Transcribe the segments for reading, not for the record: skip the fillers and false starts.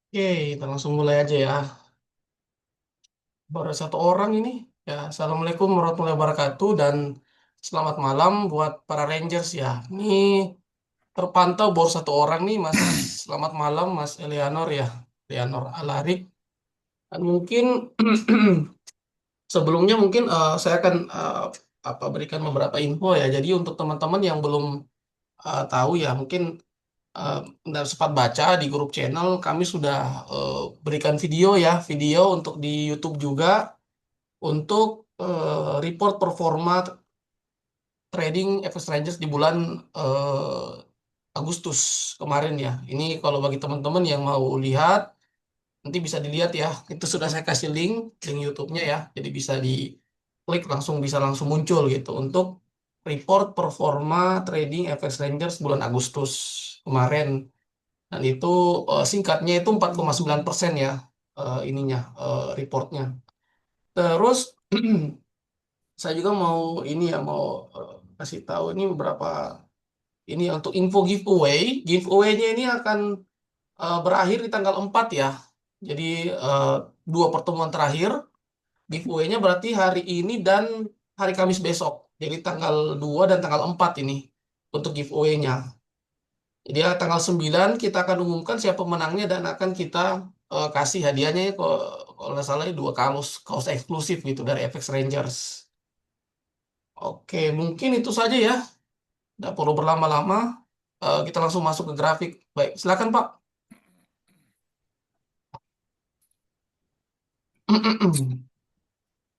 Oke, kita langsung mulai aja ya. Baru satu orang ini. Ya, Assalamualaikum warahmatullahi wabarakatuh dan selamat malam buat para Rangers ya. Ini terpantau baru satu orang nih, Mas. Selamat malam, Mas Eleanor ya. Eleanor Alarik. Dan mungkin sebelumnya mungkin saya akan berikan beberapa info ya. Jadi untuk teman-teman yang belum tahu ya, mungkin eh, dan sempat baca di grup channel kami sudah eh, berikan video ya, video untuk di YouTube juga untuk report performa trading FX Rangers di bulan Agustus kemarin ya. Ini kalau bagi teman-teman yang mau lihat nanti bisa dilihat ya. Itu sudah saya kasih link YouTube-nya ya. Jadi bisa diklik langsung bisa langsung muncul gitu untuk report performa trading FX Rangers bulan Agustus kemarin. Dan itu singkatnya itu 4,9% ya ininya reportnya. Terus saya juga mau ini ya mau kasih tahu ini beberapa ini ya, untuk info giveaway. Giveaway-nya ini akan berakhir di tanggal 4 ya. Jadi eh, dua pertemuan terakhir giveaway-nya berarti hari ini dan hari Kamis besok. Jadi tanggal 2 dan tanggal 4 ini untuk giveaway-nya. Jadi ya, tanggal 9 kita akan umumkan siapa pemenangnya dan akan kita kasih hadiahnya ya, kalau nggak salah ya, dua kaos kaos eksklusif gitu dari FX Rangers. Oke, mungkin itu saja ya. Nggak perlu berlama-lama. Kita langsung masuk ke grafik. Baik, silakan Pak.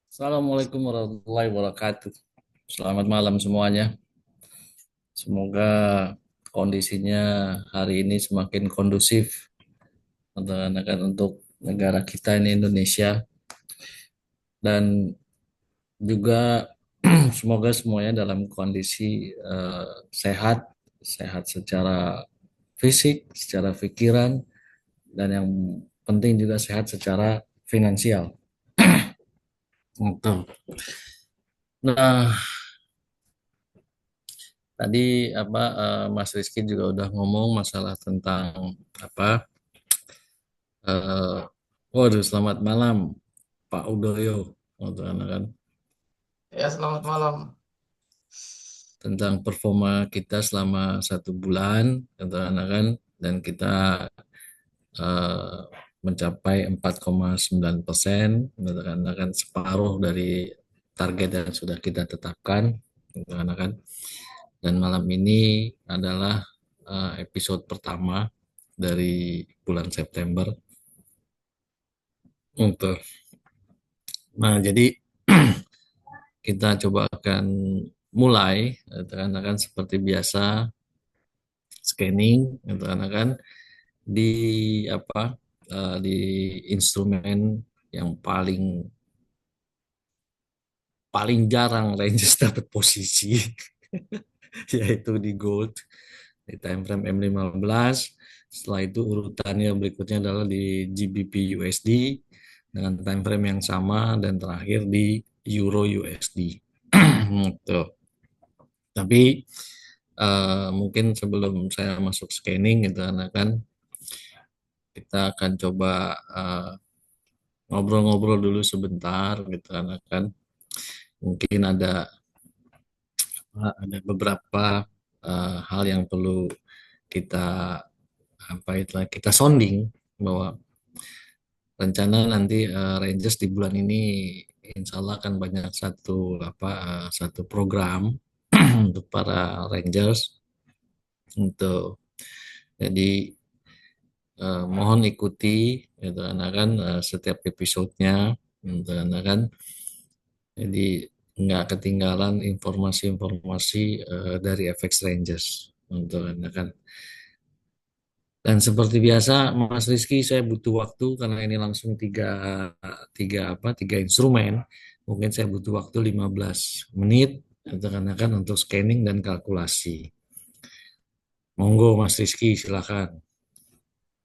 Assalamualaikum warahmatullahi wabarakatuh. Selamat malam semuanya. Semoga kondisinya hari ini semakin kondusif untuk negara kita ini Indonesia, dan juga semoga semuanya dalam kondisi sehat, sehat secara fisik, secara pikiran, dan yang penting juga sehat secara finansial. Gitu. Nah, tadi Mas Rizky juga udah ngomong masalah tentang apa eh waduh, selamat malam Pak Udoyo, untuk kan Ya, selamat malam. tentang performa kita selama 1 bulan, untuk kan, dan kita eh, mencapai 4,9%, untuk kan separuh dari target yang sudah kita tetapkan, untuk kan. Dan malam ini adalah episode pertama dari bulan September. Untuk Nah, jadi kita coba akan mulai, kan seperti biasa, scanning, kan di apa di instrumen yang paling paling jarang ranges dapat posisi, yaitu di gold, di time frame M15. Setelah itu urutannya berikutnya adalah di GBP USD dengan time frame yang sama, dan terakhir di Euro USD. Gitu. Tapi mungkin sebelum saya masuk scanning, gitu kan kita akan coba ngobrol-ngobrol dulu sebentar, gitu kan mungkin ada beberapa hal yang perlu kita kita sounding, bahwa rencana nanti Rangers di bulan ini insya Allah akan banyak satu program untuk para Rangers. Jadi mohon ikuti, gitu kan setiap episodenya, gitu kan. Jadi nggak ketinggalan informasi-informasi dari FX Rangers, gitu kan. Dan seperti biasa, Mas Rizky, saya butuh waktu karena ini langsung tiga tiga instrumen. Mungkin saya butuh waktu 15 menit, gitu kan untuk scanning dan kalkulasi. Monggo Mas Rizky, silakan.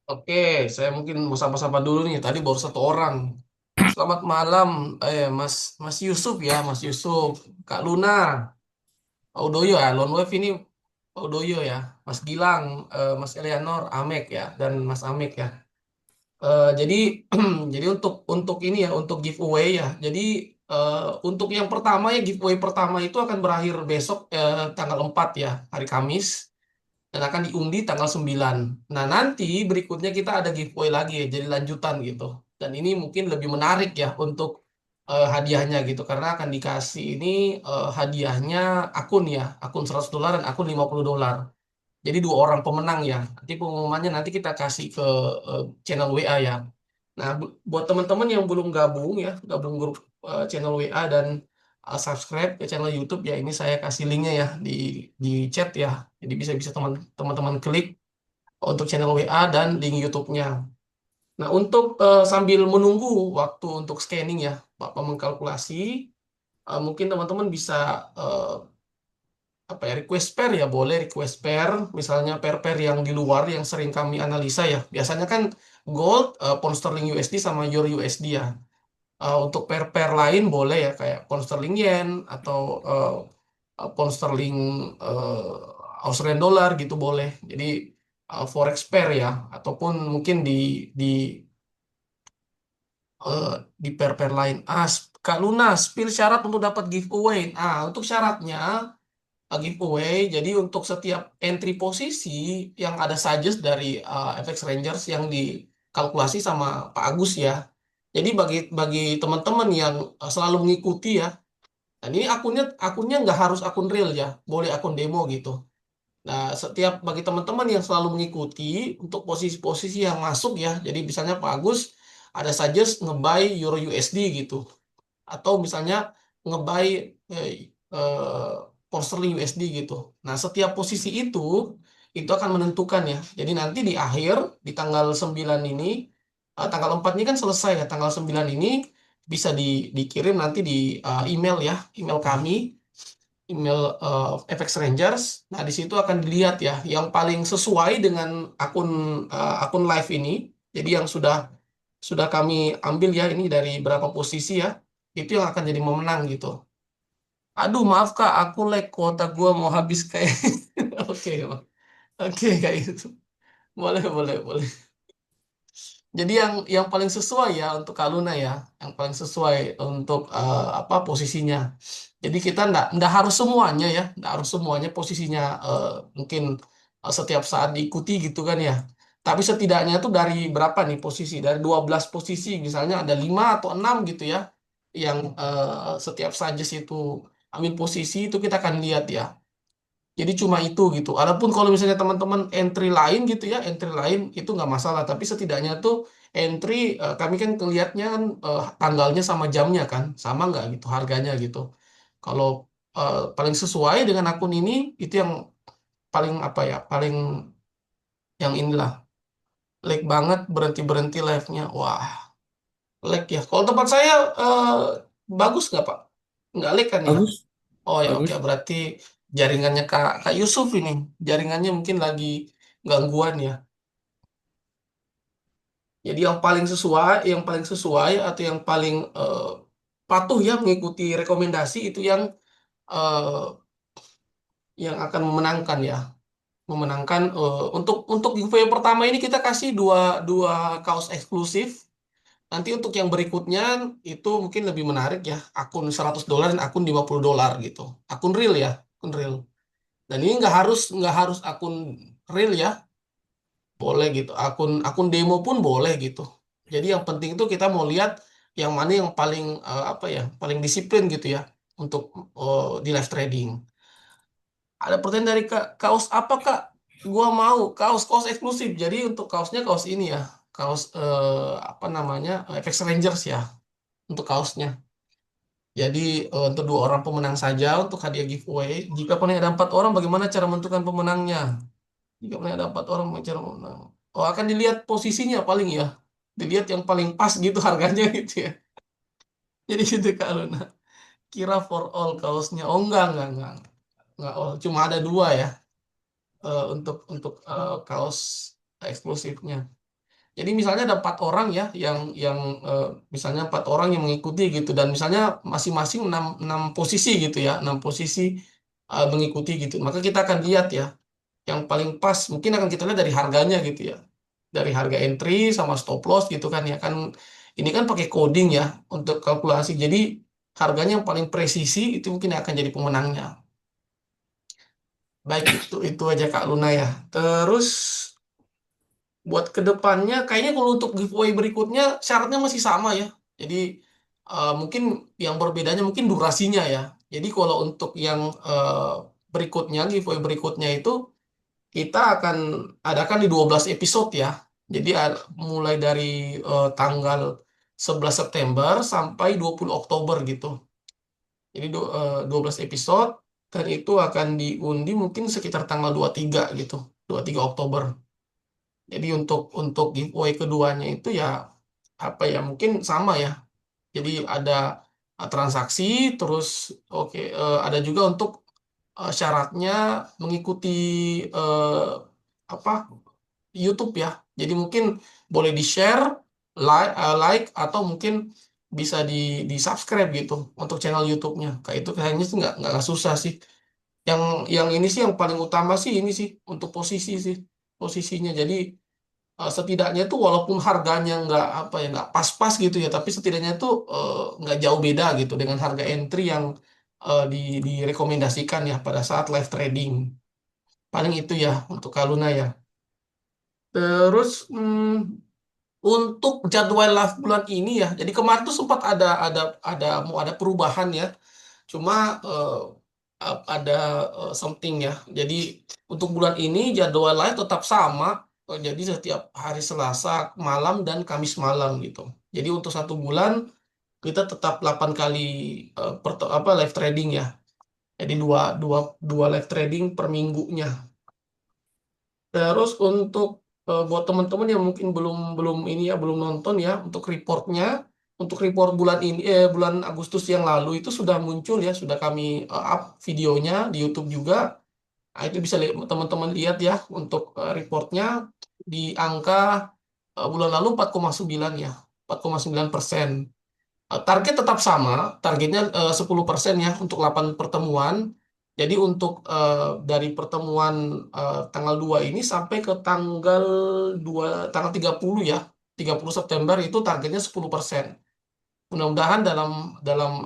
Oke, saya mungkin mau sapa-sapa dulu nih. Tadi baru satu orang. Selamat malam, Mas Mas Yusuf ya, Mas Yusuf, Kak Luna, Pak Udoyo ya, Lone Wave ini Pak Udoyo ya, Mas Gilang, Mas Eleanor, Amek ya, dan Mas Amek ya. Jadi jadi untuk ini ya untuk giveaway ya. Jadi untuk yang pertama ya giveaway pertama itu akan berakhir besok tanggal 4 ya, hari Kamis dan akan diundi tanggal 9. Nah, nanti berikutnya kita ada giveaway lagi ya, jadi lanjutan gitu. Dan ini mungkin lebih menarik ya untuk hadiahnya gitu karena akan dikasih ini hadiahnya akun ya, akun $100 dan akun $50. Jadi dua orang pemenang ya. Nanti pengumumannya nanti kita kasih ke channel WA ya. Nah, buat teman-teman yang belum gabung ya, gabung grup channel WA dan subscribe ke channel YouTube ya, ini saya kasih linknya ya di chat ya. Jadi bisa-bisa teman-teman klik untuk channel WA dan link YouTube-nya. Nah, untuk sambil menunggu waktu untuk scanning ya, Bapak mengkalkulasi, mungkin teman-teman bisa eh, apa ya request pair ya boleh request pair misalnya pair-pair yang di luar yang sering kami analisa ya biasanya kan gold, pound sterling USD sama euro USD ya. Untuk pair-pair lain boleh ya kayak pound sterling yen atau pound sterling Australian dollar gitu boleh jadi forex pair ya ataupun mungkin di eh, di pair-pair lain. Kak Luna spill syarat untuk dapat giveaway. Untuk syaratnya giveaway. Jadi untuk setiap entry posisi yang ada suggest dari FX Rangers yang dikalkulasi sama Pak Agus ya. Jadi bagi bagi teman-teman yang selalu mengikuti ya, dan ini akunnya nggak harus akun real ya, boleh akun demo gitu. Nah, setiap bagi teman-teman yang selalu mengikuti untuk posisi-posisi yang masuk ya, jadi misalnya Pak Agus ada suggest nge-buy Euro USD gitu atau misalnya nge-buy eh, eh, pound sterling USD gitu. Nah, setiap posisi itu akan menentukan ya. Jadi nanti di akhir di tanggal 9 ini tanggal 4 ini kan selesai ya. Tanggal 9 ini bisa dikirim nanti di email ya, email kami, email FX Rangers. Nah, di situ akan dilihat ya yang paling sesuai dengan akun akun live ini. Jadi yang sudah kami ambil ya ini dari berapa posisi ya itu yang akan jadi pemenang gitu. Aduh maaf Kak, aku like kuota gua mau habis kayak. Oke, oke kayak gitu. Boleh, boleh, boleh. Jadi yang paling sesuai ya untuk Kak Luna ya, yang paling sesuai untuk apa posisinya. Jadi kita ndak harus semuanya ya, ndak harus semuanya posisinya mungkin setiap saat diikuti gitu kan ya. Tapi setidaknya tuh dari berapa nih posisi? Dari 12 posisi misalnya ada 5 atau 6 gitu ya. Yang setiap suggest itu ambil posisi itu kita akan lihat ya. Jadi cuma itu gitu. Adapun kalau misalnya teman-teman entry lain gitu ya, entry lain itu nggak masalah. Tapi setidaknya tuh entry kami kan kelihatnya kan tanggalnya sama jamnya kan, sama nggak gitu harganya gitu. Kalau paling sesuai dengan akun ini itu yang paling apa ya, paling yang inilah lag banget berhenti berhenti live-nya. Wah, lag ya. Kalau tempat saya bagus nggak Pak? Nggak lag kan ya? Bagus, Oh ya oke bagus. berarti jaringannya Kak Yusuf ini jaringannya mungkin lagi gangguan ya. Jadi yang paling sesuai atau yang paling patuh ya mengikuti rekomendasi itu yang akan memenangkan ya. Memenangkan untuk giveaway pertama ini kita kasih dua dua kaos eksklusif. Nanti untuk yang berikutnya itu mungkin lebih menarik ya. Akun $100 dan akun $50 gitu. Akun real ya, akun real. Dan ini nggak harus akun real ya, boleh gitu. Akun akun demo pun boleh gitu. Jadi yang penting itu kita mau lihat yang mana yang paling apa ya, paling disiplin gitu ya untuk di live trading. Ada pertanyaan dari Kak, kaos apa Kak? Gua mau kaos eksklusif. Jadi untuk kaosnya kaos ini ya, kaos apa namanya FX Rangers ya untuk kaosnya. Jadi untuk dua orang pemenang saja untuk hadiah giveaway. Jika paling ada 4 orang, bagaimana cara menentukan pemenangnya? Jika paling ada 4 orang, bagaimana cara menang? Oh akan dilihat posisinya paling ya, dilihat yang paling pas gitu harganya gitu ya. Jadi gitu Kak Luna. Kira for all kaosnya. Oh enggak. Oh, cuma ada dua ya untuk kaos eksklusifnya. Jadi misalnya ada 4 orang ya yang misalnya 4 orang yang mengikuti gitu dan misalnya masing-masing enam posisi gitu ya 6 posisi mengikuti gitu. Maka kita akan lihat ya yang paling pas mungkin akan kita lihat dari harganya gitu ya. dari harga entry sama stop loss gitu kan ya kan. Ini kan pakai coding ya untuk kalkulasi. Jadi harganya yang paling presisi itu mungkin akan jadi pemenangnya. Baik, itu aja Kak Luna ya. Terus buat kedepannya kayaknya kalau untuk giveaway berikutnya syaratnya masih sama ya. Jadi mungkin yang berbedanya mungkin durasinya ya. Jadi kalau untuk yang berikutnya, giveaway berikutnya itu kita akan adakan di 12 episode ya. Jadi mulai dari tanggal 11 September sampai 20 Oktober gitu. Jadi 12 episode dan itu akan diundi mungkin sekitar tanggal 23 gitu. 23 Oktober. Jadi untuk giveaway keduanya itu ya apa ya mungkin sama ya. Jadi ada transaksi terus oke ada juga untuk syaratnya mengikuti eh, apa YouTube ya. Jadi mungkin boleh di-share, like atau mungkin bisa di subscribe gitu untuk channel YouTube-nya. Kayak itu kayaknya sih nggak susah sih. Yang yang ini sih yang paling utama sih ini sih untuk posisi sih posisinya. Jadi setidaknya itu walaupun harganya nggak apa ya nggak pas-pas gitu ya, tapi setidaknya itu nggak jauh beda gitu dengan harga entry yang direkomendasikan ya pada saat live trading. Paling itu ya untuk Kaluna ya. Terus untuk jadwal live bulan ini ya, jadi kemarin tuh sempat mau ada perubahan ya. Cuma ada something ya. Jadi untuk bulan ini jadwal live tetap sama. Jadi setiap hari Selasa malam dan Kamis malam gitu. Jadi untuk satu bulan kita tetap 8 kali live trading ya. Jadi dua, dua, dua live trading per minggunya. Terus buat teman-teman yang mungkin belum belum ini ya belum nonton ya untuk report bulan ini bulan Agustus yang lalu itu sudah muncul ya sudah kami up videonya di YouTube juga. Nah, itu bisa teman-teman lihat ya untuk reportnya di angka bulan lalu 4,9 ya 4,9%. Target tetap sama, targetnya 10% ya untuk 8 pertemuan. Jadi untuk dari pertemuan tanggal 2 ini sampai ke tanggal 30 ya, 30 September itu targetnya 10%. Mudah-mudahan dalam dalam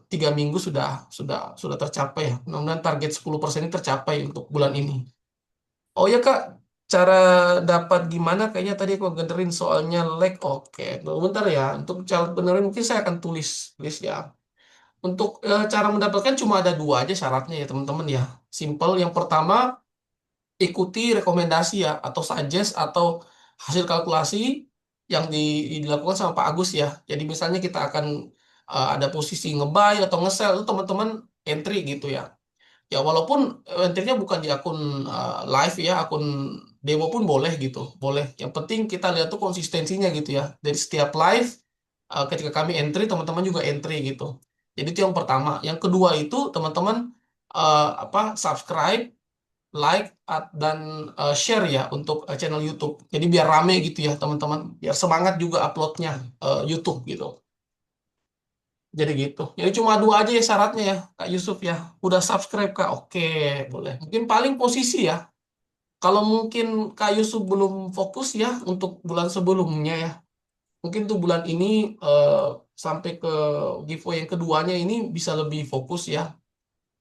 3 minggu sudah tercapai ya. Mudah-mudahan target 10% ini tercapai untuk bulan ini. Oh ya Kak, cara dapat gimana? Kayaknya tadi aku benerin soalnya lag. Oke, tunggu bentar ya. Untuk cara benerin mungkin saya akan tulis ya. Untuk cara mendapatkan cuma ada dua aja syaratnya ya teman-teman ya. Simple. Yang pertama ikuti rekomendasi ya atau suggest atau hasil kalkulasi yang dilakukan sama Pak Agus ya. Jadi misalnya kita akan ada posisi nge-buy atau nge-sell itu teman-teman entry gitu ya. Ya walaupun entry-nya bukan di akun live ya, akun demo pun boleh gitu, boleh. Yang penting kita lihat tuh konsistensinya gitu ya. Dari setiap live, ketika kami entry, teman-teman juga entry gitu. Jadi itu yang pertama. Yang kedua itu teman-teman subscribe, like, dan share ya untuk channel YouTube. Jadi biar rame gitu ya teman-teman, biar semangat juga uploadnya YouTube gitu. Jadi gitu. Jadi cuma dua aja ya syaratnya ya, Kak Yusuf ya. Udah subscribe Kak? Oke, boleh. Mungkin paling posisi ya. Kalau mungkin Kak Yusuf belum fokus ya untuk bulan sebelumnya ya. Mungkin tuh bulan ini eh, sampai ke giveaway yang keduanya ini bisa lebih fokus ya.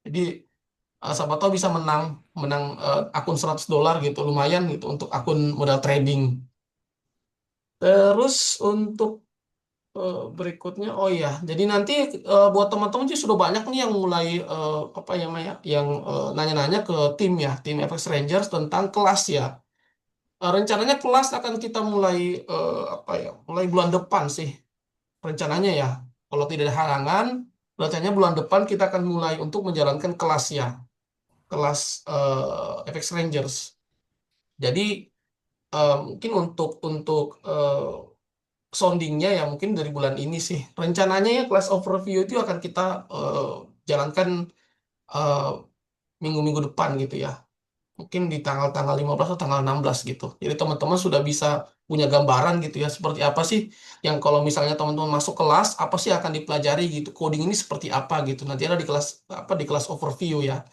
Jadi siapa tahu bisa menang menang akun $100 gitu, lumayan gitu untuk akun modal trading. Terus untuk berikutnya, oh iya, jadi nanti buat teman-teman sih sudah banyak nih yang mulai apa ya, Maya, yang nanya-nanya ke tim ya, tim FX Rangers tentang kelas ya. Rencananya kelas akan kita mulai apa ya, mulai bulan depan sih rencananya ya. Kalau tidak ada halangan, rencananya bulan depan kita akan mulai untuk menjalankan kelas ya, kelas FX Rangers. Jadi mungkin untuk soundingnya ya mungkin dari bulan ini sih. Rencananya ya kelas overview itu akan kita jalankan eh, minggu-minggu depan gitu ya. Mungkin di tanggal-tanggal 15 atau tanggal 16 gitu. Jadi teman-teman sudah bisa punya gambaran gitu ya. Seperti apa sih yang kalau misalnya teman-teman masuk kelas, apa sih yang akan dipelajari gitu. Coding ini seperti apa gitu. Nanti ada di kelas overview ya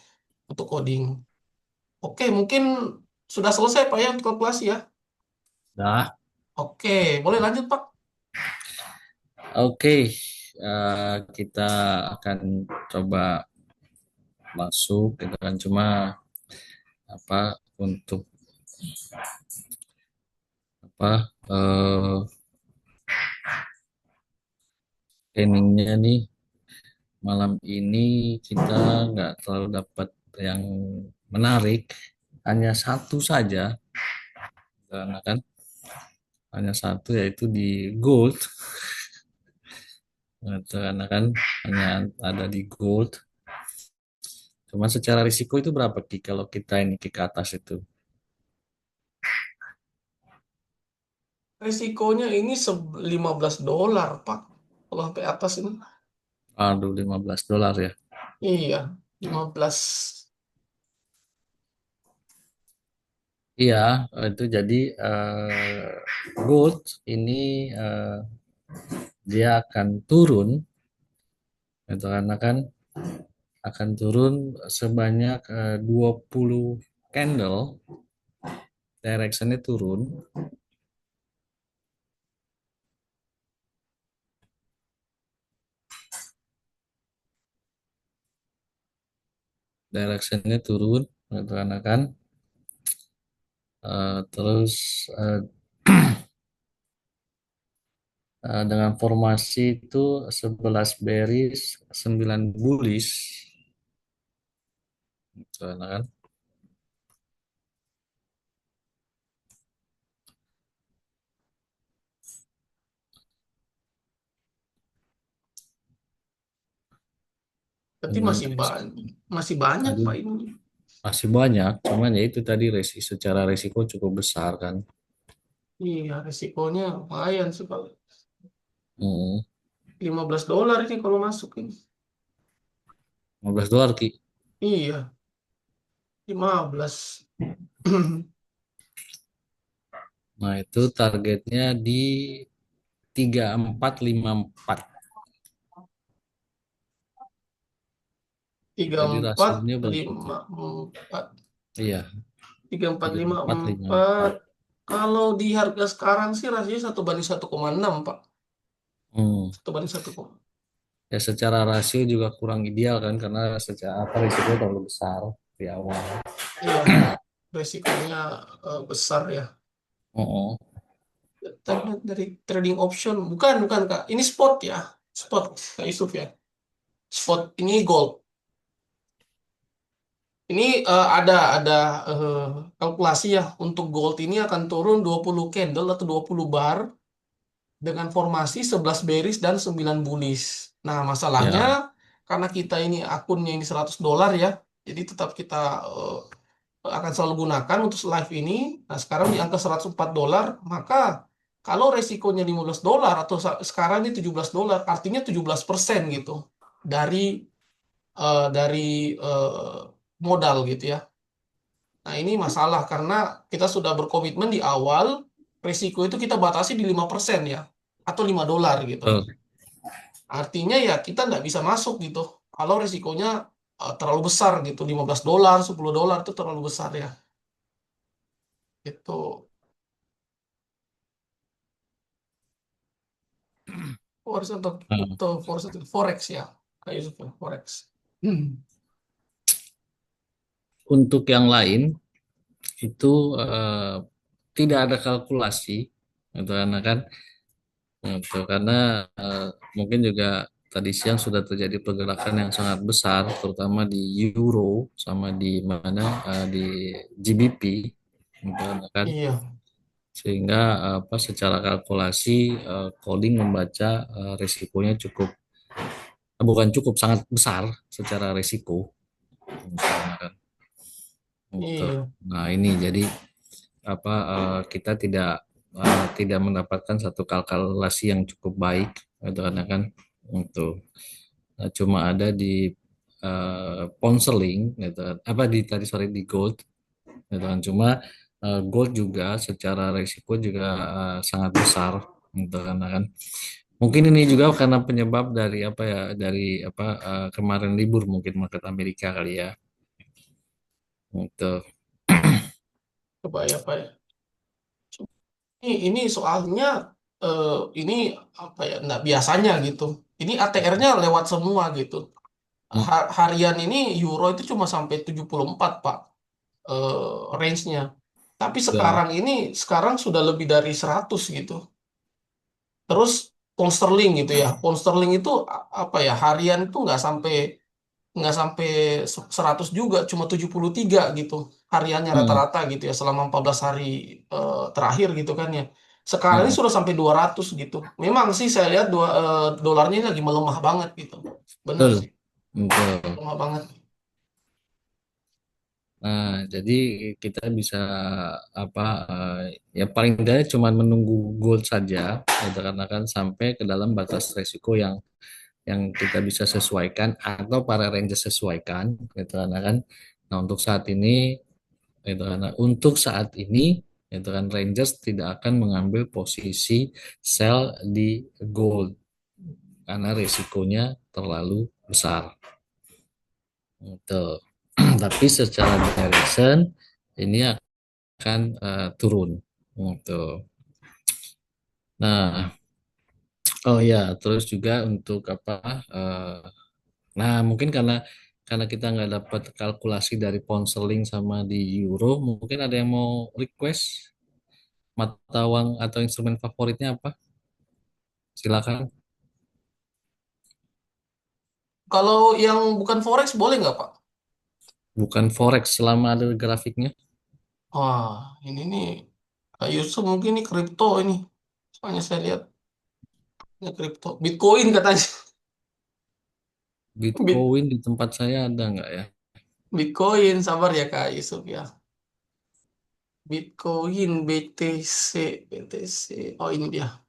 untuk coding. Oke, mungkin sudah selesai Pak ya untuk kelas ya. Nah, Oke, boleh lanjut Pak. oke, kita akan coba masuk gitu kan. Cuma apa untuk apa planningnya nih malam ini kita nggak terlalu dapat yang menarik, hanya satu saja, karena kan hanya satu yaitu di gold, gitu, karena kan hanya ada di gold. Cuma secara risiko itu berapa Ki kalau kita ini ke atas itu? Resikonya ini 15 dolar Pak. Kalau sampai atas ini. Aduh, $15 ya. Iya, 15. Iya, itu jadi gold ini eh, dia akan turun, itu karena kan akan turun sebanyak 20 candle, directionnya turun, directionnya turun, itu karena kan terus eh, dengan formasi itu 11 bearish, 9 bullish, itu karena kan. Berarti Dengan masih banyak. Masih banyak tadi Pak ini. masih banyak, cuman ya itu tadi secara resiko cukup besar kan. Iya, resikonya lumayan sih Pak. Hmm, 15 dolar ini kalau masuk ini. $15 Ki. Iya, 15. Nah, itu targetnya di 3454. Tiga Jadi empat rasionya berapa tuh? lima empat Iya, 3454. 3454. Kalau di harga sekarang sih rasanya 1 banding 1,6 Pak. Hmm. 1 banding 1. Ya secara rasio juga kurang ideal kan karena secara apa risiko terlalu besar di awal. Iya, resikonya besar ya. Oh, Tadi dari trading option, bukan bukan Kak. Ini spot ya, spot Kak Yusuf ya. Spot ini gold. Ini ada eh, kalkulasi ya untuk gold ini akan turun 20 candle atau 20 bar dengan formasi 11 bearish dan 9 bullish. Nah, masalahnya ya. karena kita ini akunnya ini 100 dolar ya. Jadi tetap kita akan selalu gunakan untuk live ini. Nah, sekarang di angka 104 dolar, maka kalau resikonya 15 dolar atau sekarang ini 17 dolar, artinya 17% gitu dari dari modal gitu ya. Nah, ini masalah karena kita sudah berkomitmen di awal, risiko itu kita batasi di 5% ya, atau 5 dolar gitu. Betul. Artinya ya kita nggak bisa masuk gitu. Kalau risikonya terlalu besar gitu, 15 dolar, 10 dolar itu terlalu besar ya. Itu forex untuk Nah, forex, forex ya. Kayak Yusuf ya, forex. Hmm. untuk yang lain itu tidak ada kalkulasi itu karena kan itu karena eh, mungkin juga tadi siang sudah terjadi pergerakan yang sangat besar terutama di euro sama di mana di GBP gitu kan Iya, sehingga apa secara kalkulasi coding membaca risikonya cukup bukan cukup sangat besar secara risiko misalnya kan untuk iya, nah ini jadi apa kita tidak mendapatkan satu kalkulasi yang cukup baik itu karena kan untuk cuma ada di pound sterling gitu kan. Apa di tadi sore di gold gitu kan cuma gold juga secara risiko juga sangat besar gitu karena kan mungkin ini juga karena penyebab dari apa ya dari apa kemarin libur mungkin market Amerika kali ya gitu. kebayang Pak ya. ini soalnya ini apa ya, nggak biasanya gitu. Ini ATR-nya lewat semua gitu. Hmm, Harian ini euro itu cuma sampai 74 Pak, range-nya. Tapi ya. sekarang sudah lebih dari 100 gitu. Terus pound sterling gitu ya. Pound sterling itu apa ya, harian itu nggak sampai 100 juga, cuma 73 gitu hariannya Hmm, rata-rata gitu ya, selama 14 hari terakhir gitu kan ya. Sekarang ini hmm, sudah sampai 200 gitu. Memang sih saya lihat dolarnya ini lagi melemah banget gitu. Bener betul, sih, betul. melemah banget. Nah, jadi kita bisa apa ya paling tidak cuma menunggu goal saja, gitu, karena kan sampai ke dalam batas resiko yang kita bisa sesuaikan atau para ranger sesuaikan, gitu kan. Nah, untuk saat ini, gitu kan, Rangers tidak akan mengambil posisi sell di gold karena risikonya terlalu besar. Gitu. Tapi secara direction ini akan turun. Gitu. Nah, oh ya, terus juga untuk apa? Nah, mungkin karena kita nggak dapat kalkulasi dari pound sterling sama di euro, mungkin ada yang mau request mata uang atau instrumen favoritnya apa? Silakan. Kalau yang bukan forex boleh nggak Pak? Bukan forex selama ada grafiknya. Wah, ini nih Kak Yusuf mungkin ini kripto ini. Soalnya saya lihat ini kripto. Bitcoin katanya. Bit, Bitcoin di tempat saya ada nggak ya? Bitcoin, sabar ya Kak Yusuf ya. Bitcoin, BTC, BTC. Oh ini dia.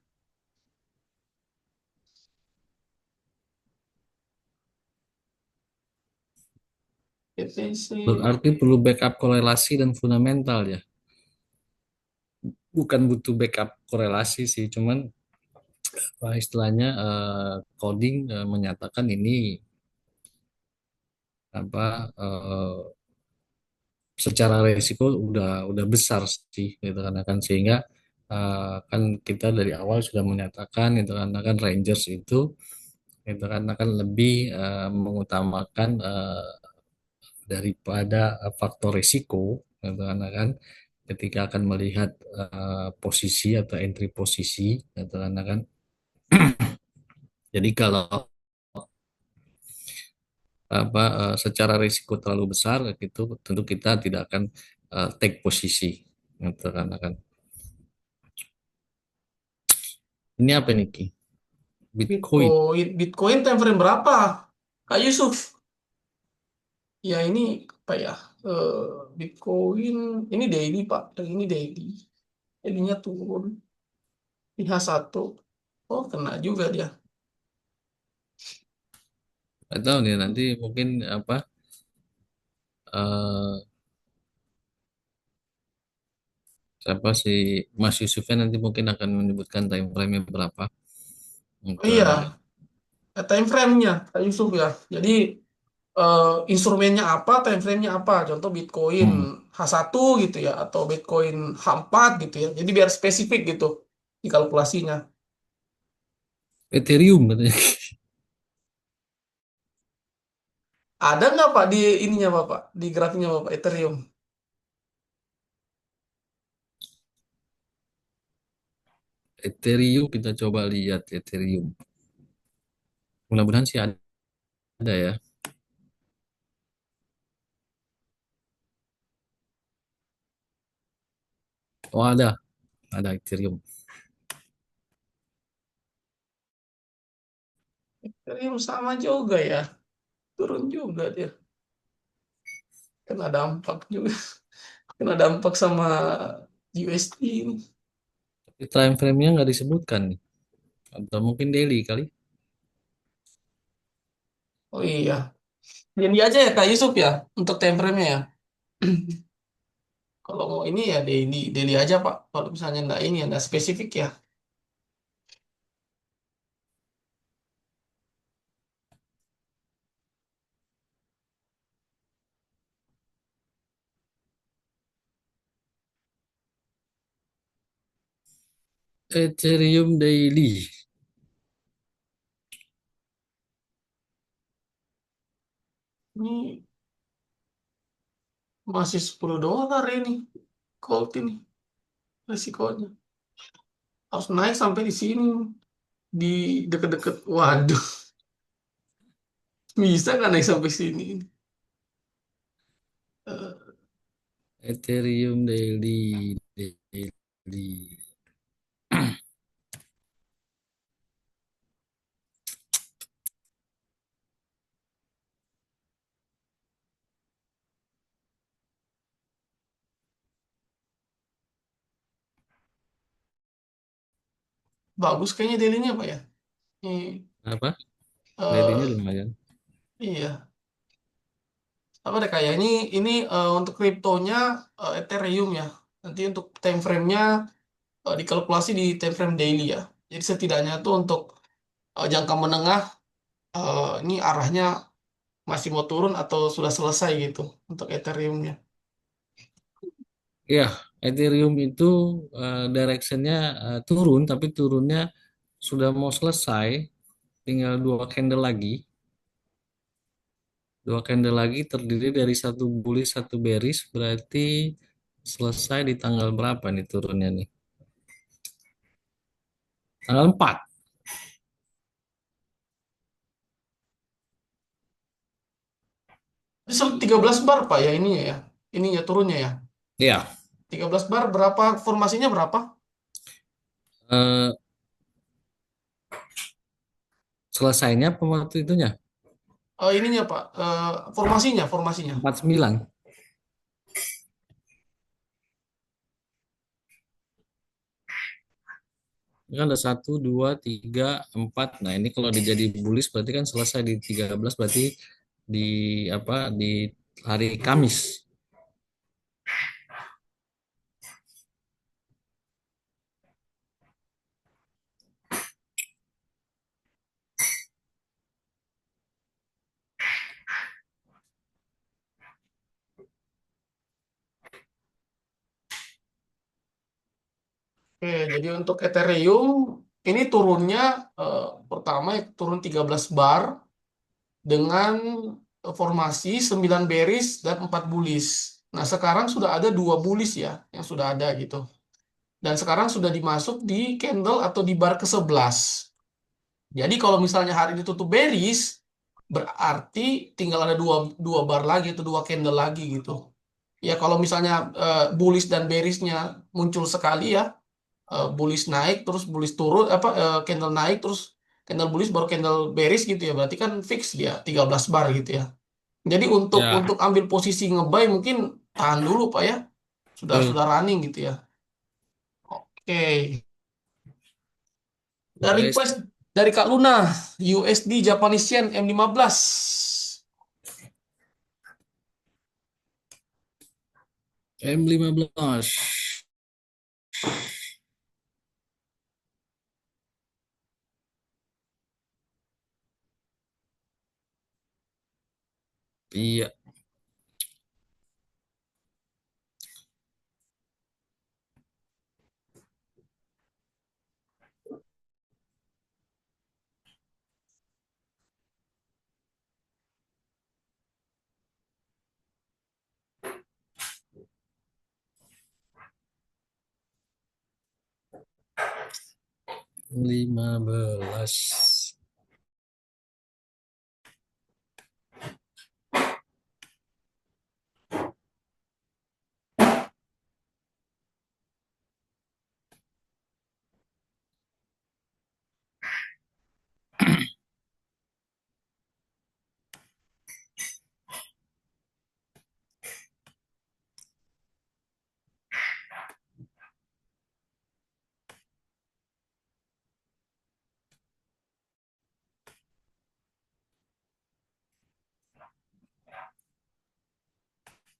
BTC. Berarti perlu backup korelasi dan fundamental ya. Bukan butuh backup korelasi sih, cuman istilahnya coding menyatakan ini apa secara resiko udah besar sih gitu kan sehingga kan kita dari awal sudah menyatakan gitu kan Rangers itu gitu kan akan lebih mengutamakan daripada faktor risiko gitu kan ketika akan melihat posisi atau entry posisi gitu kan jadi kalau secara risiko terlalu besar gitu tentu kita tidak akan take posisi gitu kan ini apa nih Ki? Bitcoin. Bitcoin time frame berapa? Kak Yusuf. Ya ini apa ya? Eh, Bitcoin ini daily Pak. Yang ini daily. Jadinya turun. Di H1. Oh kena juga dia. Nggak tahu nih nanti mungkin apa eh siapa si Mas Yusufnya nanti mungkin akan menyebutkan time frame-nya berapa Oh untuk anak. iya, time frame-nya Kak Yusuf ya. Jadi instrumennya apa, time frame-nya apa. Contoh Bitcoin Hmm. H1 gitu ya, atau Bitcoin H4 gitu ya. Jadi biar spesifik gitu di kalkulasinya. Ethereum katanya. Ada nggak Pak di ininya Bapak, di grafiknya Bapak, Ethereum? Ethereum kita coba lihat Ethereum. Mudah-mudahan sih ada ya. Oh ada Ethereum. Ethereum sama juga ya, turun juga dia. Kena dampak juga, kena dampak sama USD ini. Tapi time frame-nya nggak disebutkan nih. Atau mungkin daily kali. Oh iya, jadi aja ya Kak Yusuf ya, untuk time frame-nya ya. Kalau mau ini ya daily, daily aja Pak. Kalau misalnya nggak ini ya nggak spesifik ya. Ethereum Daily. Ini masih $10 ini. Gold ini resikonya. Harus naik sampai di sini. Di deket-deket. Waduh. Bisa nggak naik sampai sini? Eh, Ethereum Daily. Daily. bagus kayaknya daily-nya Pak ya. Ini, Apa? Daily-nya eh, lumayan. iya. Apa deh kayak ini untuk kriptonya Ethereum ya. Nanti untuk time frame-nya dikalkulasi di time frame daily ya. Jadi setidaknya tuh untuk jangka menengah ini arahnya masih mau turun atau sudah selesai gitu untuk Ethereum-nya. Ya, Ethereum itu direction-nya turun, tapi turunnya sudah mau selesai, tinggal dua candle lagi. Dua candle lagi terdiri dari satu bullish, satu bearish, berarti selesai di tanggal berapa nih turunnya nih? Tanggal 4. Ini 13 bar Pak ya ini ya. Ini ya turunnya ya. Ya, 13 bar berapa formasinya berapa? eh, selesainya apa waktu itunya? Ininya Pak, formasinya. 49. Ini kan ada satu, dua, tiga, empat. Nah, ini kalau dijadi bullish berarti kan selesai di 13, berarti di apa di hari Kamis. Oke, jadi untuk Ethereum ini turunnya pertama turun 13 bar dengan formasi 9 bearish dan 4 bullish. Nah, sekarang sudah ada 2 bullish ya yang sudah ada gitu. Dan sekarang sudah dimasuk di candle atau di bar ke-11. Jadi kalau misalnya hari ini tutup bearish, berarti tinggal ada dua bar lagi atau 2 candle lagi gitu. Ya kalau misalnya bullish dan bearishnya muncul sekali ya, bullish naik terus bullish turun apa candle naik terus candle bullish baru candle bearish gitu ya. Berarti kan fix dia 13 bar gitu ya. Jadi untuk Ya, ambil posisi ngebuy mungkin tahan dulu Pak ya. Sudah betul. running gitu ya. Oke. Dan US request dari Kak Luna, USD Japanese Yen M15. M15. Iya, 15.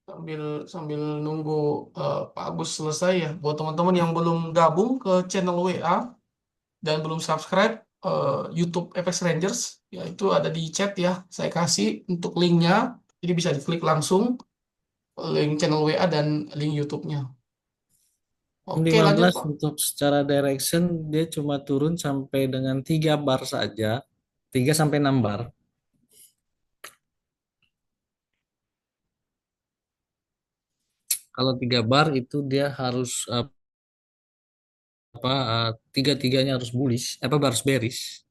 Sambil sambil nunggu Pak Agus selesai ya. Buat teman-teman yang belum gabung ke channel WA dan belum subscribe YouTube FX Rangers, ya itu ada di chat ya. Saya kasih untuk linknya. Jadi bisa diklik langsung link channel WA dan link YouTube-nya. Oke, lanjut 15 Pak. untuk secara direction dia cuma turun sampai dengan 3 bar saja. 3 sampai 6 bar. Kalau 3 bar itu dia harus apa tiga-tiganya harus bullish, apa harus bearish.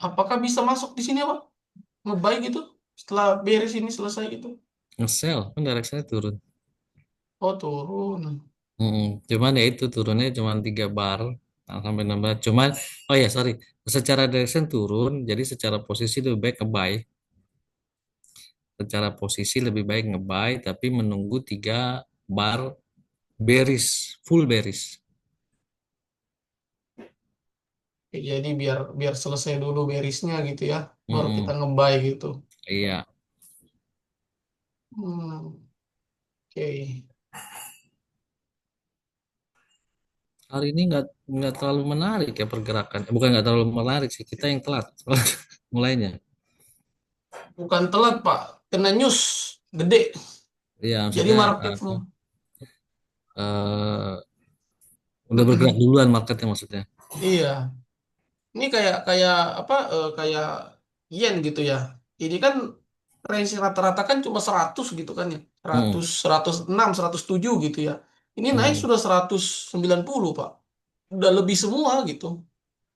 Apakah bisa masuk di sini Pak? Ngebuy gitu setelah beres ini selesai gitu. Nge-sell kan directionnya turun. Oh, turun. Cuman ya itu turunnya cuma 3 bar sampai 6 bar. Cuman oh ya sorry, secara direction turun, jadi secara posisi lebih baik nge-buy. Secara posisi lebih baik nge-buy tapi menunggu 3 bar bearish, full bearish. Jadi biar biar selesai dulu berisnya gitu ya, baru kita Mm-mm. ngebuy gitu. Iya, Hmm, oke. hari ini nggak terlalu menarik ya pergerakan. Bukan nggak terlalu menarik sih, kita yang telat mulainya. Bukan telat Pak, kena news gede. Iya, Jadi maksudnya marketnya. apa? eh, udah bergerak duluan marketnya maksudnya. Iya, ini kayak kayak apa? Kayak yen gitu ya. Ini kan range rata-rata kan cuma 100 gitu kan ya. Mm-mm. 100, 106, 107 gitu ya. Ini naik Mm-mm. sudah 190 Pak. Udah lebih semua gitu.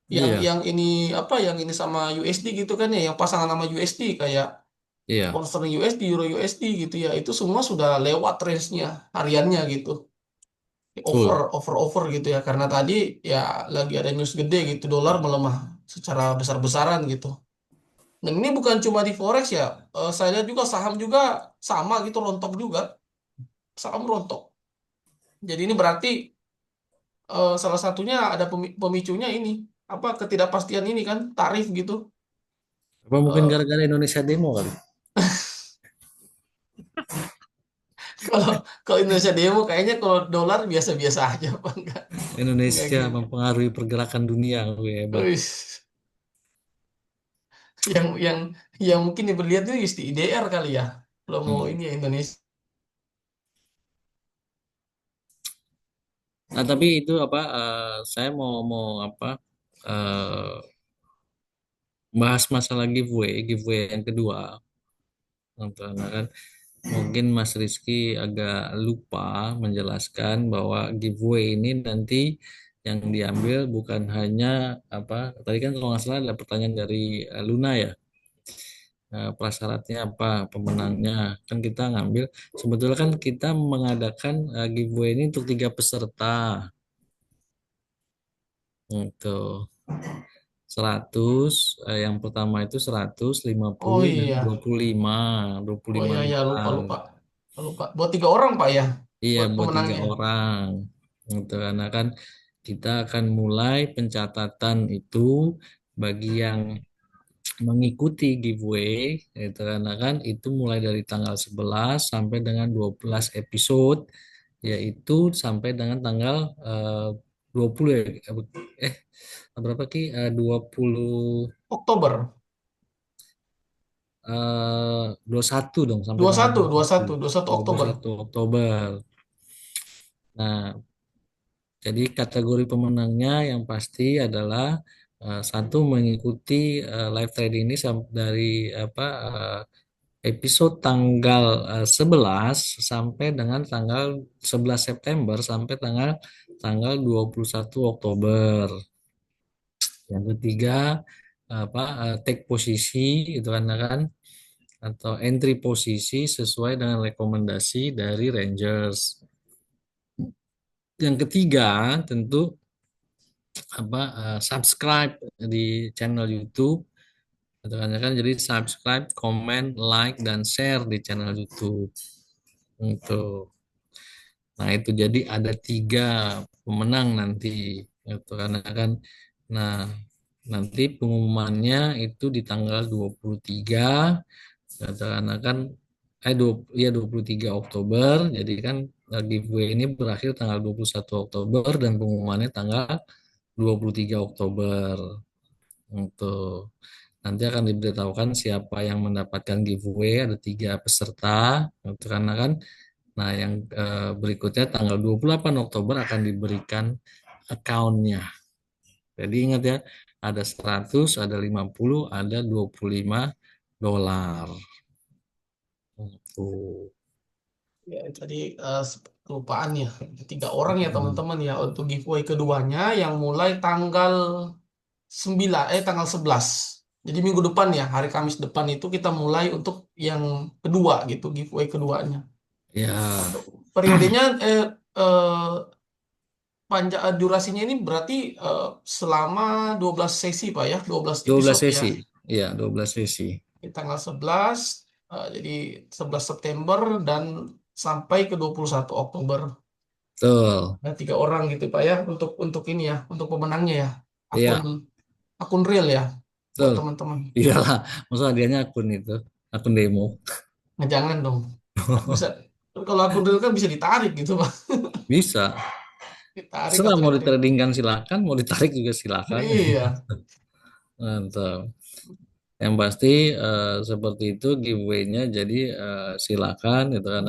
Iya, Yang ini apa? Yang ini sama USD gitu kan ya, yang pasangan sama USD kayak iya, pound sterling USD, euro USD gitu ya. Itu semua sudah lewat range-nya hariannya gitu. Over full. over gitu ya, karena tadi ya lagi ada news gede gitu, dolar melemah secara besar-besaran gitu. Dan ini bukan cuma di forex ya. Saya lihat juga saham juga sama gitu, rontok juga, saham rontok. Jadi ini berarti salah satunya ada pemicunya ini, apa, ketidakpastian ini kan tarif gitu. Apa mungkin Eh, gara-gara Indonesia demo kali? kalau kalau Indonesia demo kayaknya, kalau dolar biasa-biasa aja apa enggak Indonesia gitu. mempengaruhi pergerakan dunia, wih, hebat. Wis. yang yang yang mungkin diperlihat itu isti IDR kali ya, kalau mau Mm. ini ya Indonesia. Nah, tapi itu apa? Saya mau mau apa? eh Bahas masalah giveaway yang kedua. Nah, kan mungkin Mas Rizky agak lupa menjelaskan bahwa giveaway ini nanti yang diambil bukan hanya apa? Tadi kan kalau nggak salah ada pertanyaan dari Luna ya. Prasyaratnya apa? Pemenangnya kan kita ngambil. Sebetulnya kan kita mengadakan giveaway ini untuk 3 peserta. Itu 100, yang pertama itu 100, lima Oh puluh dan iya, 25, dua puluh oh lima iya ya, lupa dolar. lupa lupa. Buat 3 orang Pak ya, Iya, buat buat tiga pemenangnya. orang. Gitu, karena kan kita akan mulai pencatatan itu bagi yang mengikuti giveaway, gitu, karena kan itu mulai dari tanggal 11 sampai dengan 12 episode, yaitu sampai dengan tanggal 20 ya, eh berapa Ki? 20 Oktober eh 21 dong sampai dua tanggal satu dua dua puluh satu satu dua satu dua puluh Oktober. satu Oktober. Nah, jadi kategori pemenangnya yang pasti adalah satu mengikuti live trading ini dari apa episode tanggal 11 sampai dengan tanggal 11 September sampai tanggal tanggal 21 Oktober. Yang ketiga apa take posisi itu kan atau entry posisi sesuai dengan rekomendasi dari Rangers. Yang ketiga tentu apa subscribe di channel YouTube itu kan jadi subscribe, comment, like dan share di channel YouTube untuk nah itu jadi ada 3 pemenang nanti itu karena kan nah nanti pengumumannya itu di tanggal 23 karena kan 23 Oktober jadi kan giveaway ini berakhir tanggal 21 Oktober dan pengumumannya tanggal 23 Oktober untuk nanti akan diberitahukan siapa yang mendapatkan giveaway, ada 3 peserta, gitu karena kan. Nah, yang berikutnya tanggal 28 Oktober akan diberikan account-nya. Jadi ingat ya, ada 100, ada 50, ada $25. Tuh. Ya, tadi kelupaan ya. 3 orang ya Mm. teman-teman ya untuk giveaway keduanya yang mulai tanggal 11. Jadi minggu depan ya, hari Kamis depan itu kita mulai untuk yang kedua gitu, giveaway keduanya. Ya, Untuk periodenya eh, durasinya ini berarti selama 12 sesi Pak ya, 12 12 episode ya. sesi. Iya, 12 sesi. Di tanggal 11 jadi 11 September dan sampai ke 21 Oktober. Betul. Nah, 3 orang gitu Pak ya untuk ini ya, untuk pemenangnya ya. Akun Iya, akun real ya buat betul. teman-teman. Iyalah, maksudnya hadiahnya akun itu, akun demo. Nah, jangan dong. Bisa kalau akun real kan bisa ditarik gitu Pak. Bisa. Ditarik Setelah atau mau diberi. ditradingkan silakan, mau ditarik juga silakan. Iya. Mantap. Yang pasti seperti itu giveaway-nya. Jadi silakan gitu kan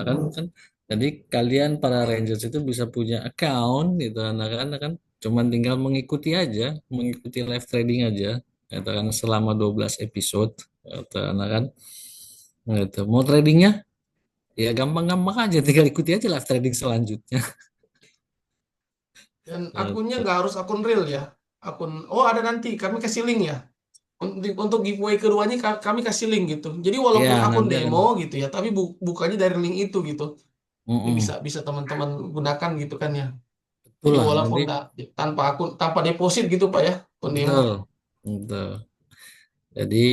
jadi kalian para Rangers itu bisa punya account gitu kan cuman tinggal mengikuti aja, mengikuti live trading aja gitu kan selama 12 episode gitu kan gitu. Mau tradingnya ya gampang-gampang aja, tinggal ikuti aja live trading selanjutnya. Dan akunnya Gitu. nggak harus akun real ya. Oh ada nanti kami kasih link ya. Untuk giveaway keduanya kami kasih link gitu. Jadi Ya walaupun akun nanti akan demo gitu ya, tapi bukannya dari link itu gitu. Jadi bisa mm-mm. bisa teman-teman gunakan gitu kan ya. Betul Jadi lah walaupun nanti. nggak tanpa deposit gitu Pak ya, akun demo. Betul. Betul. Jadi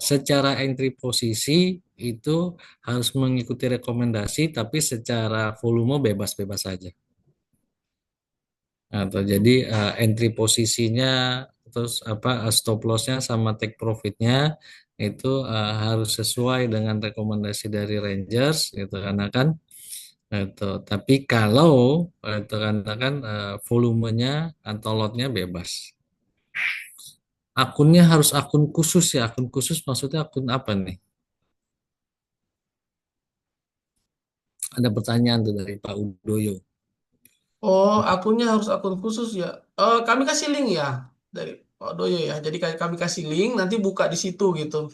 secara entry posisi itu harus mengikuti rekomendasi, tapi secara volume bebas-bebas saja. Atau jadi entry posisinya, terus apa stop lossnya sama take profitnya itu harus sesuai dengan rekomendasi dari Rangers gitu karena kan itu. Tapi kalau itu karena kan volumenya atau lotnya bebas. Akunnya harus akun khusus ya, akun khusus maksudnya akun apa nih? Ada pertanyaan tuh dari Pak Udoyo. Oh, akunnya harus akun khusus ya. Kami kasih link ya dari Pak Doyo ya. Jadi kami kasih link, nanti buka di situ gitu.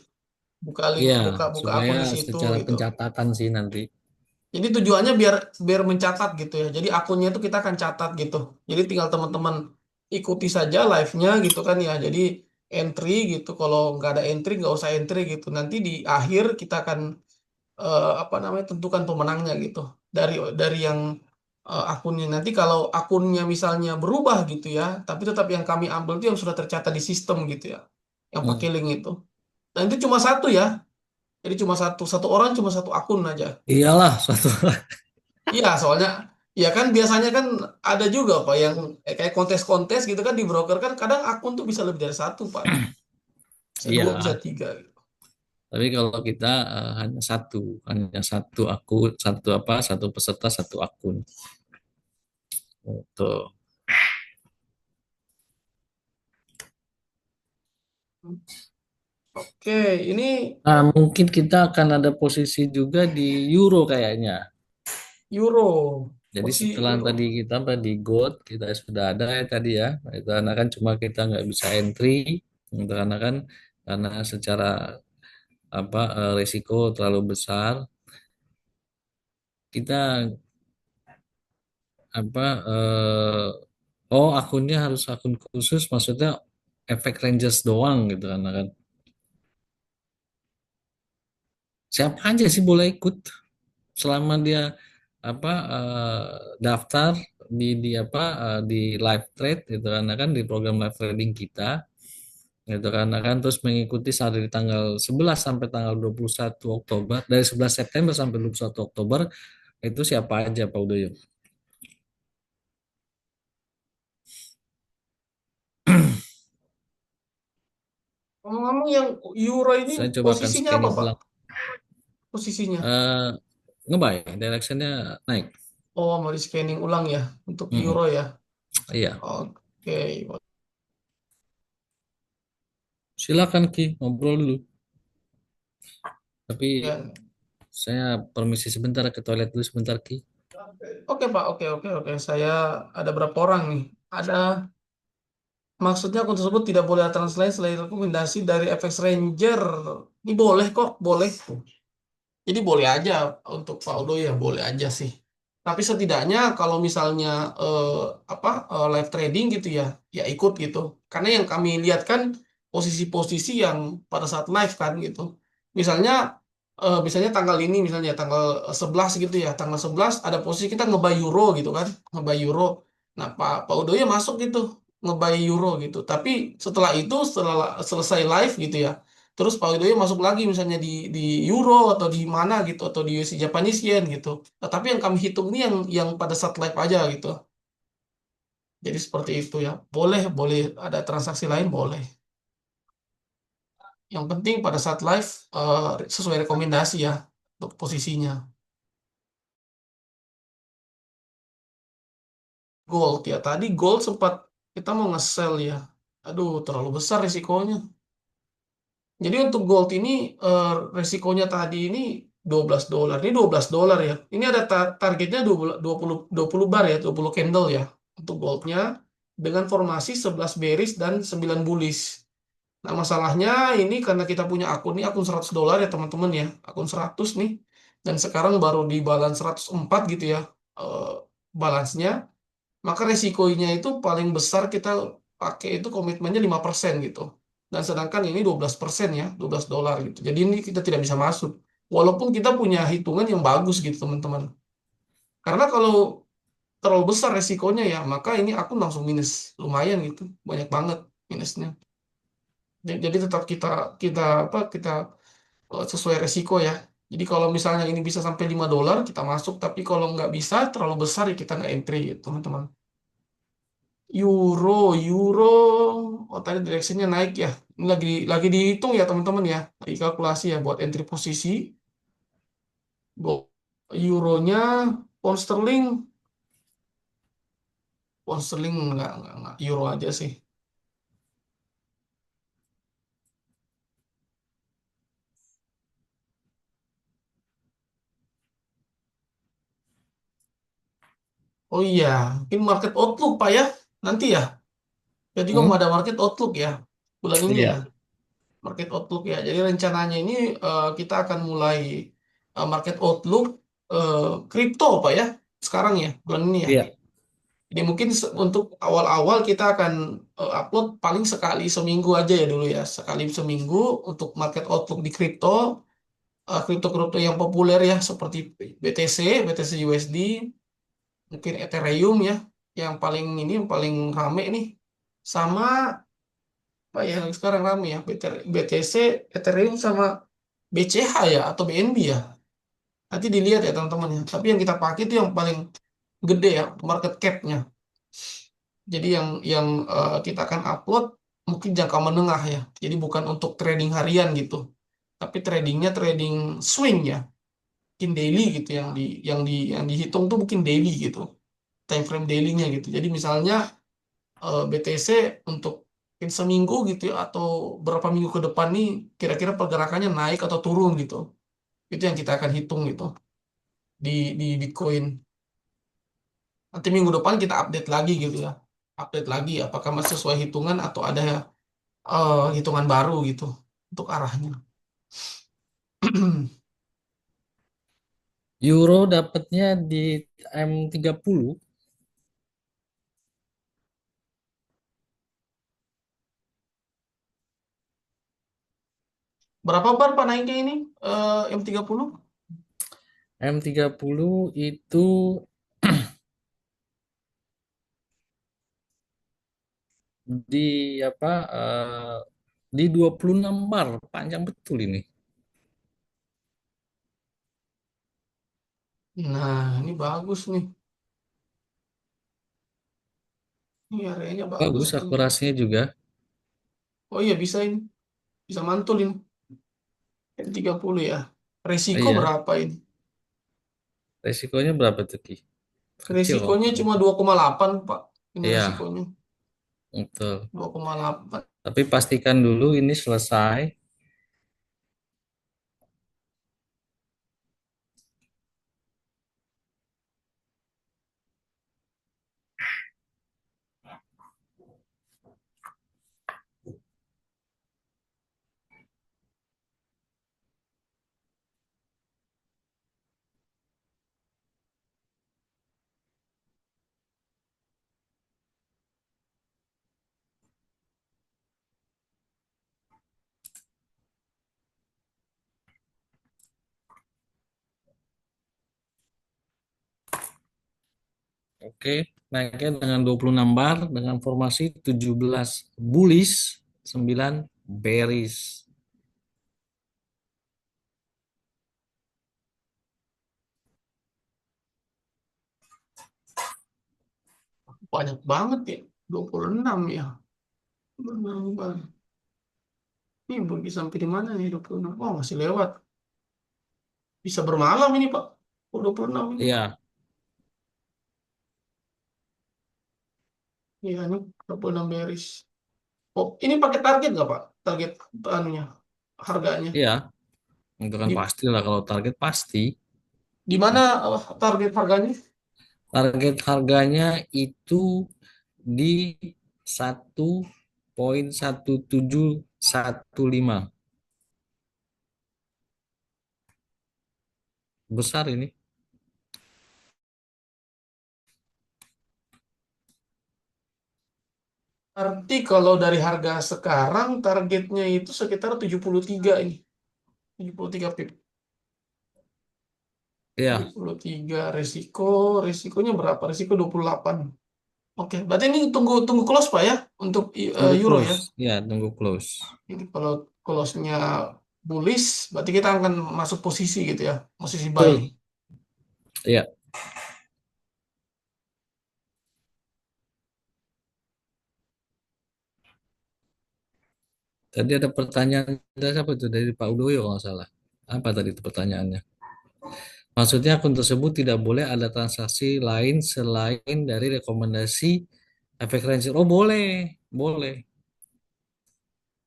Buka link, Iya, buka supaya akun di situ secara gitu. pencatatan sih nanti. Jadi tujuannya biar biar mencatat gitu ya. Jadi akunnya itu kita akan catat gitu. Jadi tinggal teman-teman ikuti saja live-nya gitu kan ya. Jadi entry gitu. Kalau nggak ada entry nggak usah entry gitu. Nanti di akhir kita akan apa namanya tentukan pemenangnya gitu. Dari yang akunnya. Nanti kalau akunnya misalnya berubah gitu ya, tapi tetap yang kami ambil itu yang sudah tercatat di sistem gitu ya. Yang pakai Hmm. link itu. Dan itu cuma satu ya. Jadi cuma satu satu orang cuma satu akun aja. Iyalah, suatu. Iya, soalnya ya kan biasanya kan ada juga Pak yang kayak kontes-kontes gitu kan di broker kan kadang akun tuh bisa lebih dari satu Pak. Bisa dua, bisa Iya, tiga gitu. tapi kalau kita hanya satu akun, satu apa, satu peserta, satu akun. Tuh. Oke, ini Nah, mungkin kita akan ada posisi juga di Euro kayaknya. euro. Jadi Posisi setelah euro. tadi kita di Gold, kita sudah ada ya tadi ya. Itu karena kan cuma kita nggak bisa entry, itu karena secara apa risiko terlalu besar. Kita apa akunnya harus akun khusus maksudnya efek Rangers doang gitu kan siapa aja sih boleh ikut selama dia apa daftar di apa di live trade gitu kan di program live trading kita gitu kan terus mengikuti saat dari tanggal 11 sampai tanggal 21 Oktober, dari 11 September sampai 21 Oktober itu siapa aja Pak Udoyo. Ngomong-ngomong yang euro ini Saya coba akan posisinya apa scanning Pak? ulang. Posisinya. eh Ngebuy directionnya naik. Oh, mau di scanning ulang ya untuk euro Mm-mm. ya. Iya. Oke. Silakan Ki, ngobrol dulu. Tapi Ya. saya permisi sebentar ke toilet dulu sebentar Ki. Oke Pak, oke oke oke. Saya ada berapa orang nih? Ada maksudnya akun tersebut tidak boleh translate selain rekomendasi dari FX Ranger. Ini boleh kok, boleh. Jadi boleh aja untuk Pak Udo ya boleh aja sih. Tapi setidaknya kalau misalnya eh, live trading gitu ya, ya ikut gitu. Karena yang kami lihat kan posisi-posisi yang pada saat live kan gitu. Misalnya misalnya tanggal ini misalnya tanggal 11 gitu ya, tanggal 11 ada posisi kita nge-buy euro gitu kan, nge-buy euro. Nah, Pak Udo ya masuk gitu, nge-buy euro gitu. Tapi setelah itu setelah selesai live gitu ya, terus Pak Widodo masuk lagi misalnya di Euro atau di mana gitu atau di USD Japanese Yen gitu. Nah, tapi yang kami hitung ini yang pada saat live aja gitu. Jadi seperti itu ya. Boleh boleh ada transaksi lain boleh. Yang penting pada saat live sesuai rekomendasi ya untuk posisinya. Gold ya. Tadi gold sempat kita mau nge-sell ya. Aduh, terlalu besar risikonya. Jadi untuk gold ini eh, resikonya tadi ini $12. Ini $12 ya. Ini ada targetnya 20 bar ya, 20 candle ya untuk goldnya dengan formasi 11 bearish dan 9 bullish. Nah, masalahnya ini karena kita punya akun ini akun $100 ya teman-teman ya. Akun 100 nih. Dan sekarang baru di balance 104 gitu ya. eh balance-nya. Maka resikonya itu paling besar kita pakai itu komitmennya 5% gitu. Dan sedangkan ini 12% ya, $12 gitu. Jadi ini kita tidak bisa masuk. Walaupun kita punya hitungan yang bagus gitu teman-teman. Karena kalau terlalu besar resikonya ya, maka ini aku langsung minus. Lumayan gitu, banyak banget minusnya. Jadi tetap kita kita kita sesuai resiko ya. Jadi kalau misalnya ini bisa sampai $5 kita masuk, tapi kalau nggak bisa terlalu besar ya kita nggak entry gitu teman-teman. Euro, euro, oh tadi direksinya naik ya. Ini lagi dihitung ya teman-teman ya, lagi kalkulasi ya buat entry posisi. Euronya, pound sterling, nggak, euro aja sih. Oh iya, mungkin market outlook Pak ya, nanti ya. Jadi juga Hmm? mau ada market outlook ya, bulan ini ya, Iya, market outlook ya. Jadi rencananya ini kita akan mulai market outlook eh, kripto Pak ya, sekarang ya, bulan ini ya. iya. Jadi mungkin untuk awal-awal kita akan upload paling sekali seminggu aja ya dulu ya. Sekali seminggu untuk market outlook di kripto, kripto-kripto yang populer ya seperti BTC, BTC USD, mungkin Ethereum ya, yang paling ini yang paling rame nih. Sama apa ya yang sekarang rame ya, BTC, Ethereum sama BCH ya atau BNB ya. Nanti dilihat ya teman-teman ya. Tapi yang kita pakai itu yang paling gede ya market cap-nya. Jadi yang kita akan upload mungkin jangka menengah ya. Jadi bukan untuk trading harian gitu. Tapi tradingnya trading swing ya. Mungkin daily gitu yang dihitung tuh mungkin daily gitu. Time frame daily-nya gitu. Jadi misalnya BTC untuk mungkin seminggu gitu ya atau berapa minggu ke depan nih kira-kira pergerakannya naik atau turun gitu. Itu yang kita akan hitung gitu di Bitcoin. Nanti minggu depan kita update lagi gitu ya. Update lagi apakah masih sesuai hitungan atau ada hitungan baru gitu untuk arahnya. Euro dapatnya di M30. Berapa bar Pak naiknya ini M30? M30 itu di apa di 26 bar, panjang betul ini. Nah, ini bagus nih. Ini areanya bagus Bagus nih. akurasinya juga. Oh iya bisa ini. Bisa mantul ini. M30 ya. Resiko Iya, berapa ini? resikonya berapa tuh Ki? Kecil kok. Resikonya cuma 2,8 Pak. Ini Iya, resikonya. betul. 2,8. Tapi pastikan dulu ini selesai. Oke, naiknya dengan 26 bar dengan formasi 17 bullish, 9 bearish. Banyak banget ya. 26 ya. Benar. Ini pergi sampai di mana nih 26? Oh, masih lewat. Bisa bermalam ini, Pak. Oh, 26 ini. Iya, Iya, ini 26 bearish. Oh, ini pakai target nggak, Pak? Target anunya, harganya. iya, itu kan Di, pasti lah kalau target pasti. di mana target harganya? Target harganya itu di 1,1715. Besar ini. Berarti kalau dari harga sekarang, targetnya itu sekitar 73 ini. 73 pip. tujuh Iya, puluh tiga resiko. Resikonya berapa? Resiko 28. Oke, berarti ini tunggu tunggu close, Pak ya, untuk tunggu euro ya. close. Ya, tunggu close. Jadi kalau close-nya bullish, berarti kita akan masuk posisi gitu ya, posisi buy. Betul. Iya. Tadi ada pertanyaan dari siapa itu? Dari Pak Udoyo kalau nggak salah. Apa tadi itu pertanyaannya? Maksudnya akun tersebut tidak boleh ada transaksi lain selain dari rekomendasi efek ranger. Oh boleh, boleh,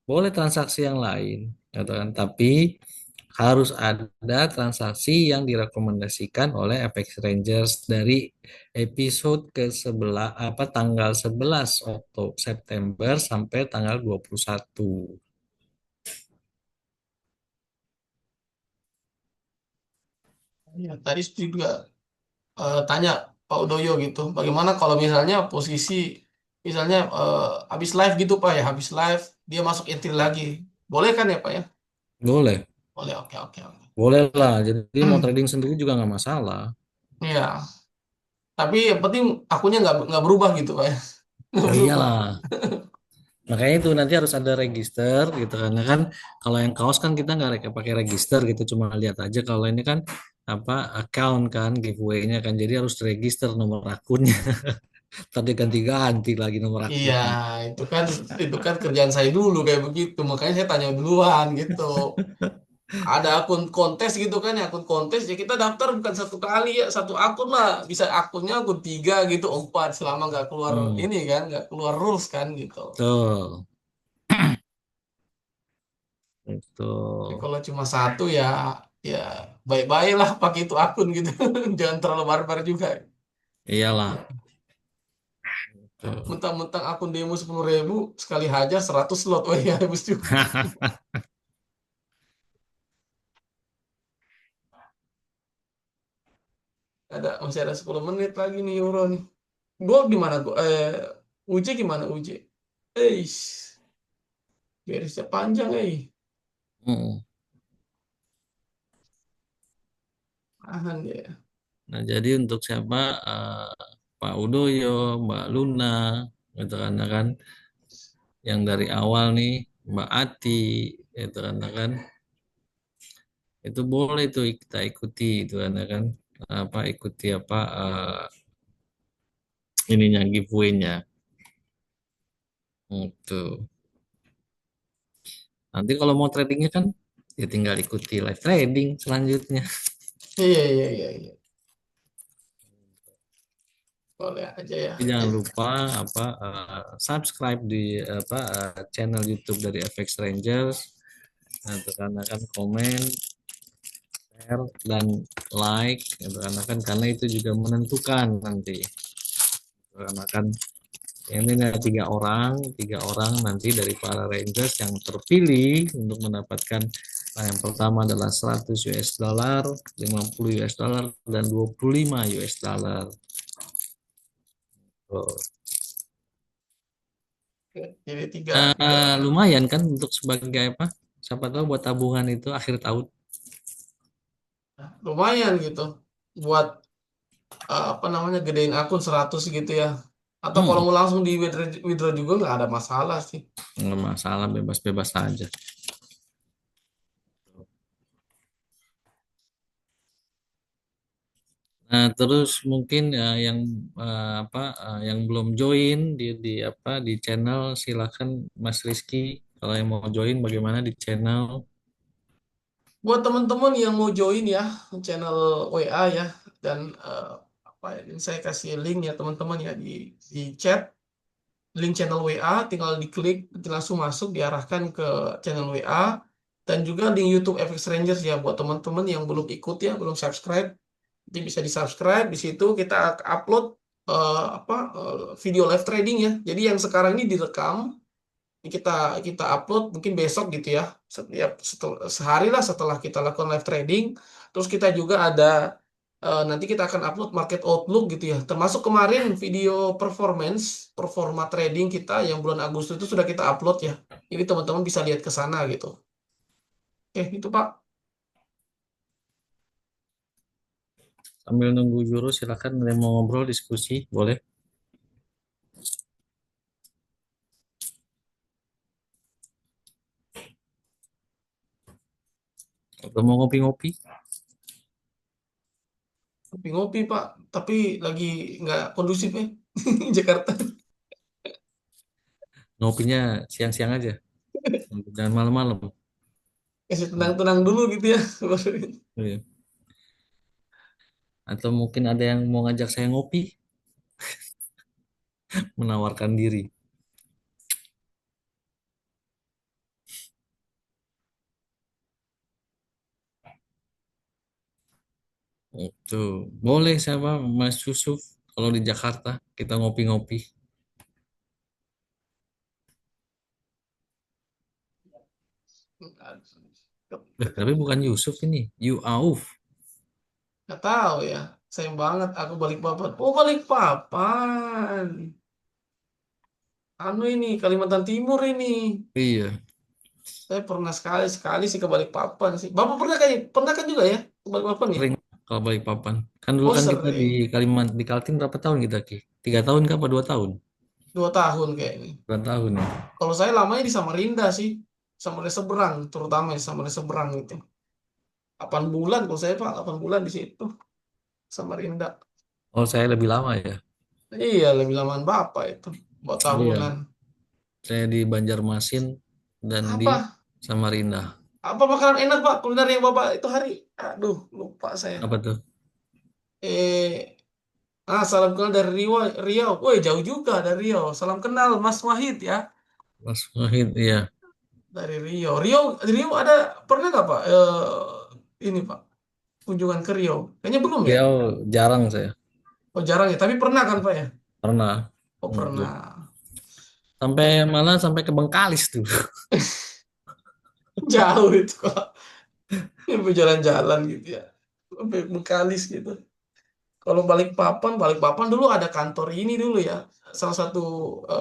boleh transaksi yang lain, gitu kan. Tapi harus ada transaksi yang direkomendasikan oleh FX Rangers dari episode ke 11 apa tanggal 11 Oktober September sampai tanggal 21. Ya, tadi juga tanya Pak Udoyo gitu, bagaimana kalau misalnya posisi, misalnya habis live gitu Pak ya, habis live dia masuk entry lagi, boleh kan ya Pak ya? Boleh, Boleh, oke oke oke. boleh lah. Jadi mau trading sendiri juga nggak masalah. Iya, tapi yang penting akunnya nggak berubah gitu Pak ya, nggak Oh berubah. iyalah. Makanya itu nanti harus ada register gitu karena kan kalau yang kaos kan kita nggak pakai register gitu cuma lihat aja kalau ini kan apa account kan giveaway-nya kan jadi harus register nomor akunnya. Tadi ganti-ganti lagi nomor Iya, akunnya. itu kan kerjaan saya dulu kayak begitu, makanya saya tanya duluan gitu. Ada akun kontes gitu kan ya, akun kontes ya kita daftar bukan satu kali ya, satu akun lah, bisa akunnya akun tiga gitu, empat, selama nggak keluar Hmm, ini kan, nggak keluar rules kan gitu. betul. Itu. Tapi kalau cuma satu ya, ya baik-baik lah pakai itu akun gitu, jangan terlalu barbar juga. Iyalah. Tuh. Mentang-mentang akun demo 10.000 sekali hajar 100 slot, oh iya habis juga. Masih ada 10 menit lagi nih Euro nih. Gue gimana gue? Uji gimana Uji? Eh, garisnya panjang Hmm. Tahan ya. Nah, jadi untuk siapa Pak Udoyo, Mbak Luna, gitu kan yang dari awal nih Mbak Ati, gitu kan itu boleh tuh kita ikuti itu kan apa ikuti apa ininya giveaway-nya itu nanti kalau mau tradingnya kan ya tinggal ikuti live trading selanjutnya. Iya, iya, iya, iya. boleh aja ya. Jangan lupa apa subscribe di apa channel YouTube dari FX Rangers. Nah, tekan komen, share, dan like, gitu karena itu juga menentukan nanti. Karena kan ini ada tiga orang nanti dari para Rangers yang terpilih untuk mendapatkan, nah, yang pertama adalah 100 US dollar, 50 US dollar, dan 25 US dollar. Oh. Oke, jadi tiga tiga. Lumayan kan untuk sebagai apa? Siapa tahu buat tabungan itu akhir tahun. Lumayan gitu buat apa namanya gedein akun 100 gitu ya. Atau kalau Hmm, mau langsung di withdraw, withdraw juga nggak ada masalah sih. nggak masalah, bebas-bebas saja. Nah, terus mungkin yang apa yang belum join di apa di channel, silakan Mas Rizky, kalau yang mau join bagaimana di channel. Buat teman-teman yang mau join ya channel WA ya dan apa ya, ini saya kasih link ya teman-teman ya di chat link channel WA tinggal diklik nanti langsung masuk diarahkan ke channel WA dan juga link YouTube FX Rangers ya buat teman-teman yang belum ikut ya belum subscribe nanti bisa di subscribe di situ kita upload apa video live trading ya jadi yang sekarang ini direkam kita kita upload mungkin besok gitu ya setiap sehari lah setelah kita lakukan live trading terus kita juga ada nanti kita akan upload market outlook gitu ya termasuk kemarin video performance performa trading kita yang bulan Agustus itu sudah kita upload ya jadi teman-teman bisa lihat ke sana gitu itu Pak. Sambil nunggu Juro, silakan ada yang mau ngobrol, diskusi, boleh. Atau mau ngopi-ngopi? Ngopi-ngopi Pak tapi lagi nggak kondusif ya Jakarta Ngopinya siang-siang aja, jangan malam-malam. kasih tenang-tenang dulu gitu ya. Iya. Atau mungkin ada yang mau ngajak saya ngopi, menawarkan diri. Itu boleh siapa Mas Yusuf, kalau di Jakarta kita ngopi-ngopi. Tapi bukan Yusuf ini, You Auf. Nggak tahu ya. Sayang banget aku balik papan. Oh balik papan. Anu ini Kalimantan Timur ini. Iya, Saya pernah sekali sekali sih ke Balikpapan sih. Bapak pernah kan juga ya ke Balikpapan ya? sering kalau balik papan. Kan dulu Oh kan kita di sering. Kalimantan, di Kaltim berapa tahun kita, Ki? 3 tahun kah apa 2 tahun? 2 tahun kayaknya. 2 tahun ya. Kalau saya lamanya di Samarinda sih. Samarinda seberang, terutama di Samarinda seberang itu. 8 bulan kalau saya Pak, 8 bulan di situ. Samarinda. Oh, saya lebih lama ya. Iya, lebih lamaan Bapak itu. Buat Iya, tahunan. saya di Banjarmasin dan di Apa? Samarinda. Apa makanan enak Pak kuliner yang Bapak itu hari? Aduh, lupa saya. Apa tuh? Eh, salam kenal dari Riau. Riau. Woi, jauh juga dari Riau. Salam kenal Mas Wahid ya Mas Wahid, iya. dari Riau. Riau ada pernah nggak Pak? Ini Pak kunjungan ke Riau? Kayaknya belum ya. Riau jarang saya. Oh jarang ya. Tapi pernah kan Pak ya? Pernah. Oh Untuk pernah. sampai malah sampai ke Bengkalis tuh. Jauh itu kok. Berjalan-jalan gitu ya. Sampai Bengkalis gitu. Kalau Balikpapan dulu ada kantor ini dulu ya. Salah satu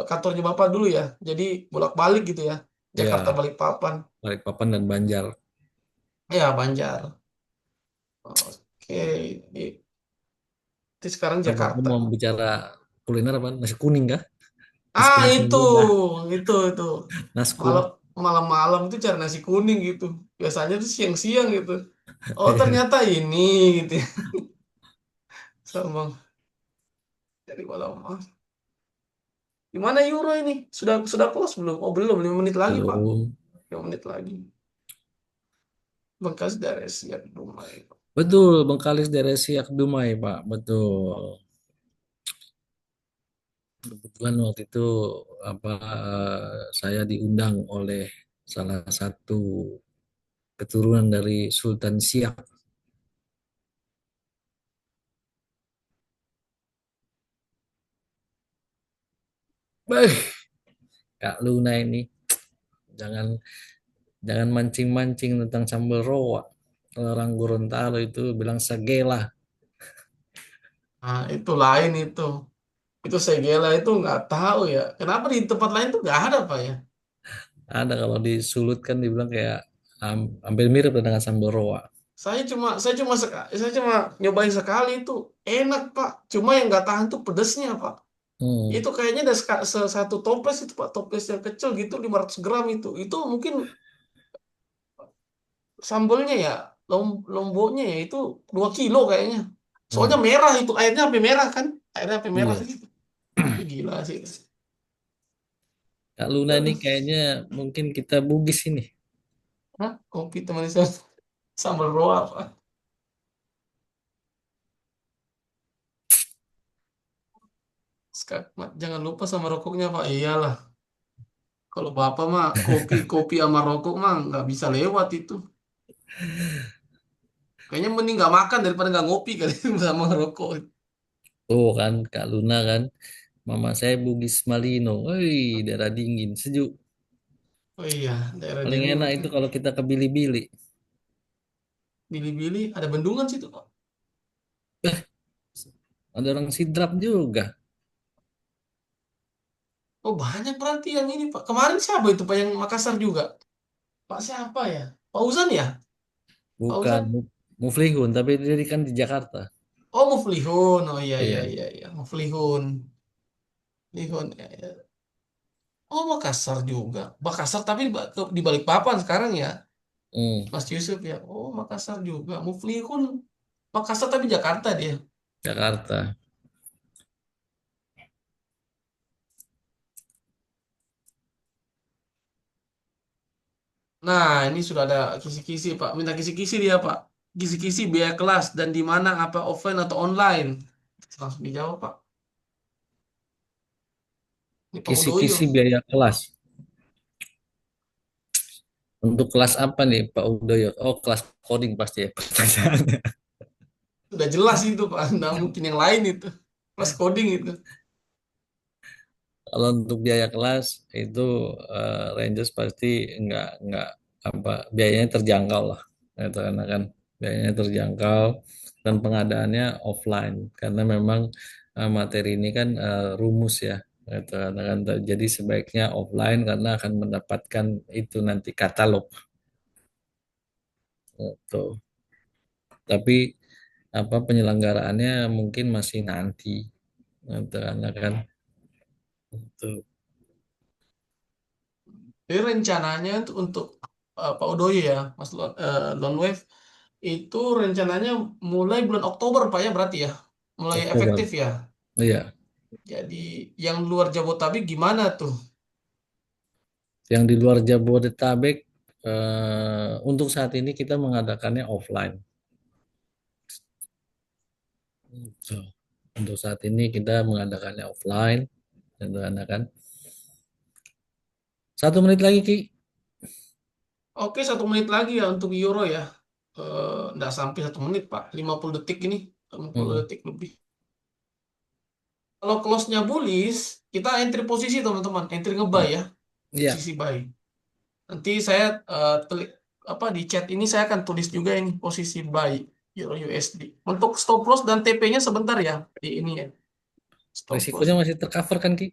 kantornya Bapak dulu ya. Jadi bolak-balik gitu ya. Jakarta Ya, Balikpapan. Balikpapan dan Banjar. Ya, Banjar. Oke, itu sekarang Bapak Jakarta. mau bicara kuliner apa? Nasi kuning kah? Ah, Inspirasi lidah. itu. Malam Naskun. malam-malam itu cari nasi kuning gitu. Biasanya tuh siang-siang gitu. Oh, Iya. ternyata ini gitu ya. Sama dari malam. Gimana Euro ini? Sudah close belum? Oh, belum. 5 menit lagi, Pak. Belum. 5 menit lagi. Bekas dari siap lumayan. Betul, Bengkalis daerah Siak Dumai, Pak. Betul. Kebetulan waktu itu apa saya diundang oleh salah satu keturunan dari Sultan Siak. Beh, Kak Luna ini jangan jangan mancing-mancing tentang sambal roa. Orang Gorontalo itu bilang sagela. Nah, itu lain itu. Itu segela itu nggak tahu ya. Kenapa di tempat lain tuh nggak ada Pak ya? Ada kalau disulut kan dibilang kayak hampir mirip dengan sambal roa. Saya cuma nyobain sekali itu enak Pak. Cuma yang nggak tahan tuh pedesnya Pak. Hmm, Itu kayaknya ada satu toples itu Pak, toples yang kecil gitu 500 gram itu. Itu mungkin sambalnya ya, lomboknya ya itu 2 kilo kayaknya. Soalnya hmm, merah itu, airnya sampai merah kan? Airnya sampai merah iya. gitu. Itu gila sih. Kak Luna ini Aduh, kayaknya mungkin kita Bugis ini. hah? Kopi teman saya sambal roa Pak. Jangan lupa sama rokoknya Pak. Iyalah. Kalau Bapak mah kopi sama rokok mah nggak bisa lewat itu. Kayaknya mending nggak makan daripada nggak ngopi kali sama rokok. Tuh kan Kak Luna kan. Mama saya Bugis Malino. Woi, daerah dingin, sejuk. Oh iya, daerah Paling dingin enak berarti itu kalau kita ke Bili-Bili. Bili-Bili ada bendungan situ Pak. Ada orang sidrap juga. Oh banyak berarti yang ini Pak. Kemarin siapa itu Pak yang Makassar juga? Pak siapa ya? Pak Uzan ya? Pak Bukan Uzan? Muflihun, tapi dia kan di Jakarta. Oh Muflihun. Oh iya iya Iya. iya iya. Muflihun. Muflihun. Ya, ya. Oh Makassar juga. Makassar tapi di Balikpapan sekarang ya. Hmm, Mas Yusuf ya. Oh Makassar juga. Muflihun. Makassar tapi Jakarta dia. Jakarta. Nah ini sudah ada kisi-kisi Pak. Minta kisi-kisi dia Pak. Kisi-kisi biaya kelas dan di mana apa offline atau online. Langsung dijawab Pak. Ini Pak Udoyo. Kisi-kisi biaya kelas. Untuk kelas apa nih Pak Udoyo? Oh, kelas coding pasti ya pertanyaannya. Sudah jelas itu Pak. Nggak mungkin yang lain itu. Kelas coding itu. Kalau untuk biaya kelas itu Rangers pasti nggak apa biayanya terjangkau lah. Gitu, karena kan biayanya terjangkau dan pengadaannya offline karena memang materi ini kan rumus ya. Gitu, karena kan jadi sebaiknya offline karena akan mendapatkan itu nanti katalog. Gitu. Tapi apa penyelenggaraannya mungkin masih nanti. Gitu, karena kan itu. Jadi rencananya untuk Pak Udoyo ya, Mas Lone Wave itu rencananya mulai bulan Oktober Pak ya berarti ya, mulai Oktober. efektif ya. Iya. Jadi yang luar Jabotabek gimana tuh? Yang di luar Jabodetabek untuk saat ini kita mengadakannya offline. So, untuk saat ini kita mengadakannya offline dan mengadakan 1 menit lagi Ki. Oke 1 menit lagi ya untuk Euro ya. Nggak sampai 1 menit Pak, 50 detik ini, 50 Hmm. detik lebih. Kalau close-nya bullish, kita entry posisi teman-teman, entry nge-buy Hmm. ya, Iya, posisi buy. Nanti saya apa di chat ini saya akan tulis juga ini posisi buy Euro USD. Untuk stop loss dan TP-nya sebentar ya di ini ya. Stop loss risikonya masih tercover kan Ki?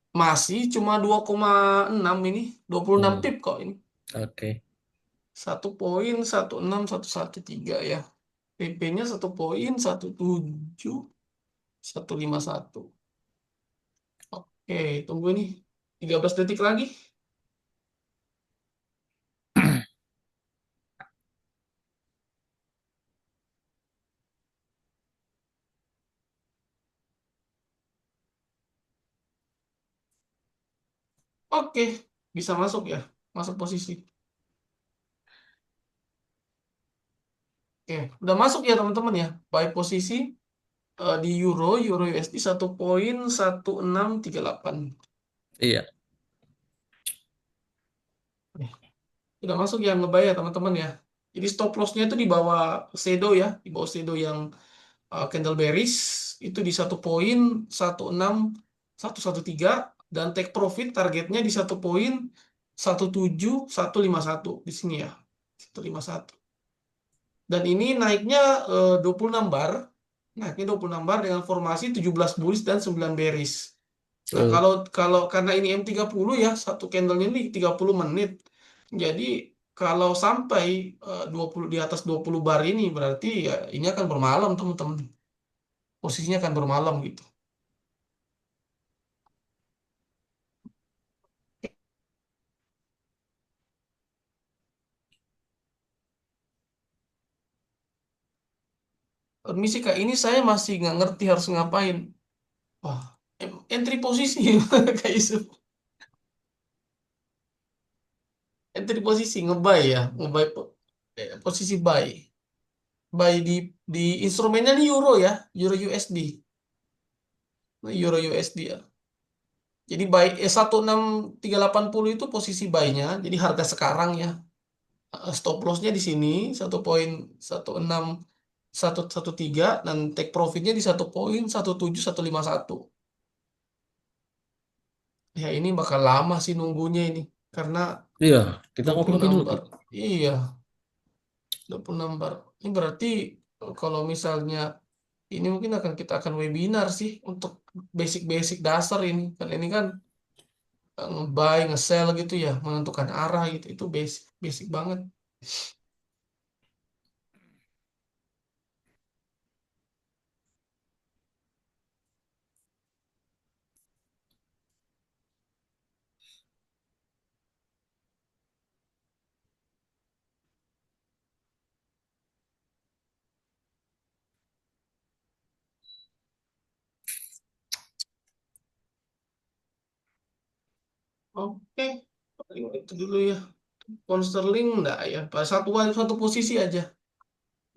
masih cuma 2,6 ini, 26 Hmm. pip kok ini. Oke. 1,16113 ya. TP-nya 1,17151. Oke, tunggu nih. 13 detik lagi. Oke, bisa masuk ya. Masuk posisi. Oke, udah masuk ya teman-teman ya. Buy posisi di Euro USD 1,1638. Iya. Udah masuk yang ngebuy ya teman-teman ya. Jadi stop lossnya itu di bawah shadow ya, di bawah shadow yang candle bearish itu di 1,16113 dan take profit targetnya di 1,17151 di sini ya. 151. Dan ini naiknya 26 bar. Naiknya 26 bar dengan formasi 17 bullish dan 9 bearish. Nah, Betul. kalau kalau karena ini M30 ya, satu candlenya ini 30 menit. Jadi kalau sampai 20 di atas 20 bar ini berarti ya ini akan bermalam, teman-teman. Posisinya akan bermalam gitu. Permisi Kak, ini saya masih nggak ngerti harus ngapain. Wah, entry posisi Kak Yusuf. Entry posisi ngebuy ya, ngebuy posisi buy. Buy di instrumennya ini euro ya, euro USD. Nah, euro USD ya. Jadi buy 16380 itu posisi buy-nya, jadi harga sekarang ya. Stop loss-nya di sini 1,16113 dan take profit-nya di 1,17151. Ya ini bakal lama sih nunggunya ini karena Iya, kita 26 ngopi-ngopi dulu, Ki. bar. Iya, 26 bar. Ini berarti kalau misalnya ini mungkin kita akan webinar sih untuk basic-basic dasar ini. Kan ini kan nge-buy, nge-sell gitu ya, menentukan arah gitu. Itu basic basic banget. Oke, paling itu dulu ya. Pound sterling enggak ya, pas satu posisi aja.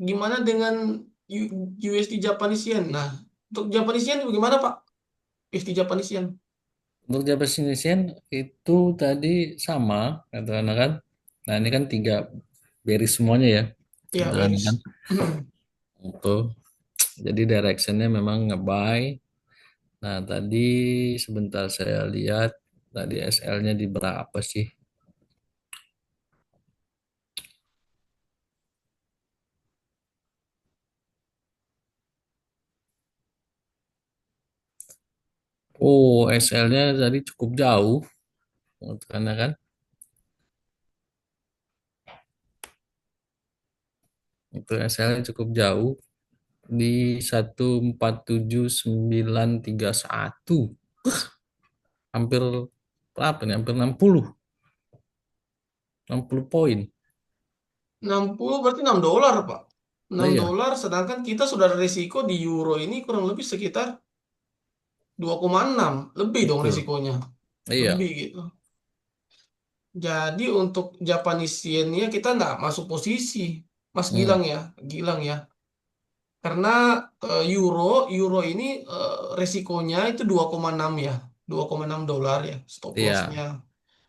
Gimana dengan USD Japanese Yen? Nah, untuk Japanese Yen bagaimana Pak? USD Japanese Yen. Untuk Japanese Indonesian itu tadi sama, katakan kan. Nah, ini kan tiga bearish semuanya ya. Ya, Katakan kan. bearish. Untuk jadi directionnya memang nge-buy. Nah, tadi sebentar saya lihat tadi SL-nya di berapa sih? Oh, SL-nya tadi cukup jauh, karena kan itu SL-nya cukup jauh di 147,931, hampir berapa nih? Hampir 60 poin. 60 berarti $6 Pak. Nah, enam iya, dolar sedangkan kita sudah ada risiko di euro ini kurang lebih sekitar 2,6. Lebih dong betul. risikonya. Iya, Lebih gitu. Jadi untuk Japanese yen-nya kita nggak masuk posisi. Mas hmm, Gilang ya. Gilang ya. Karena euro euro ini resikonya itu 2,6 ya. 2,6 dolar ya stop iya, loss-nya.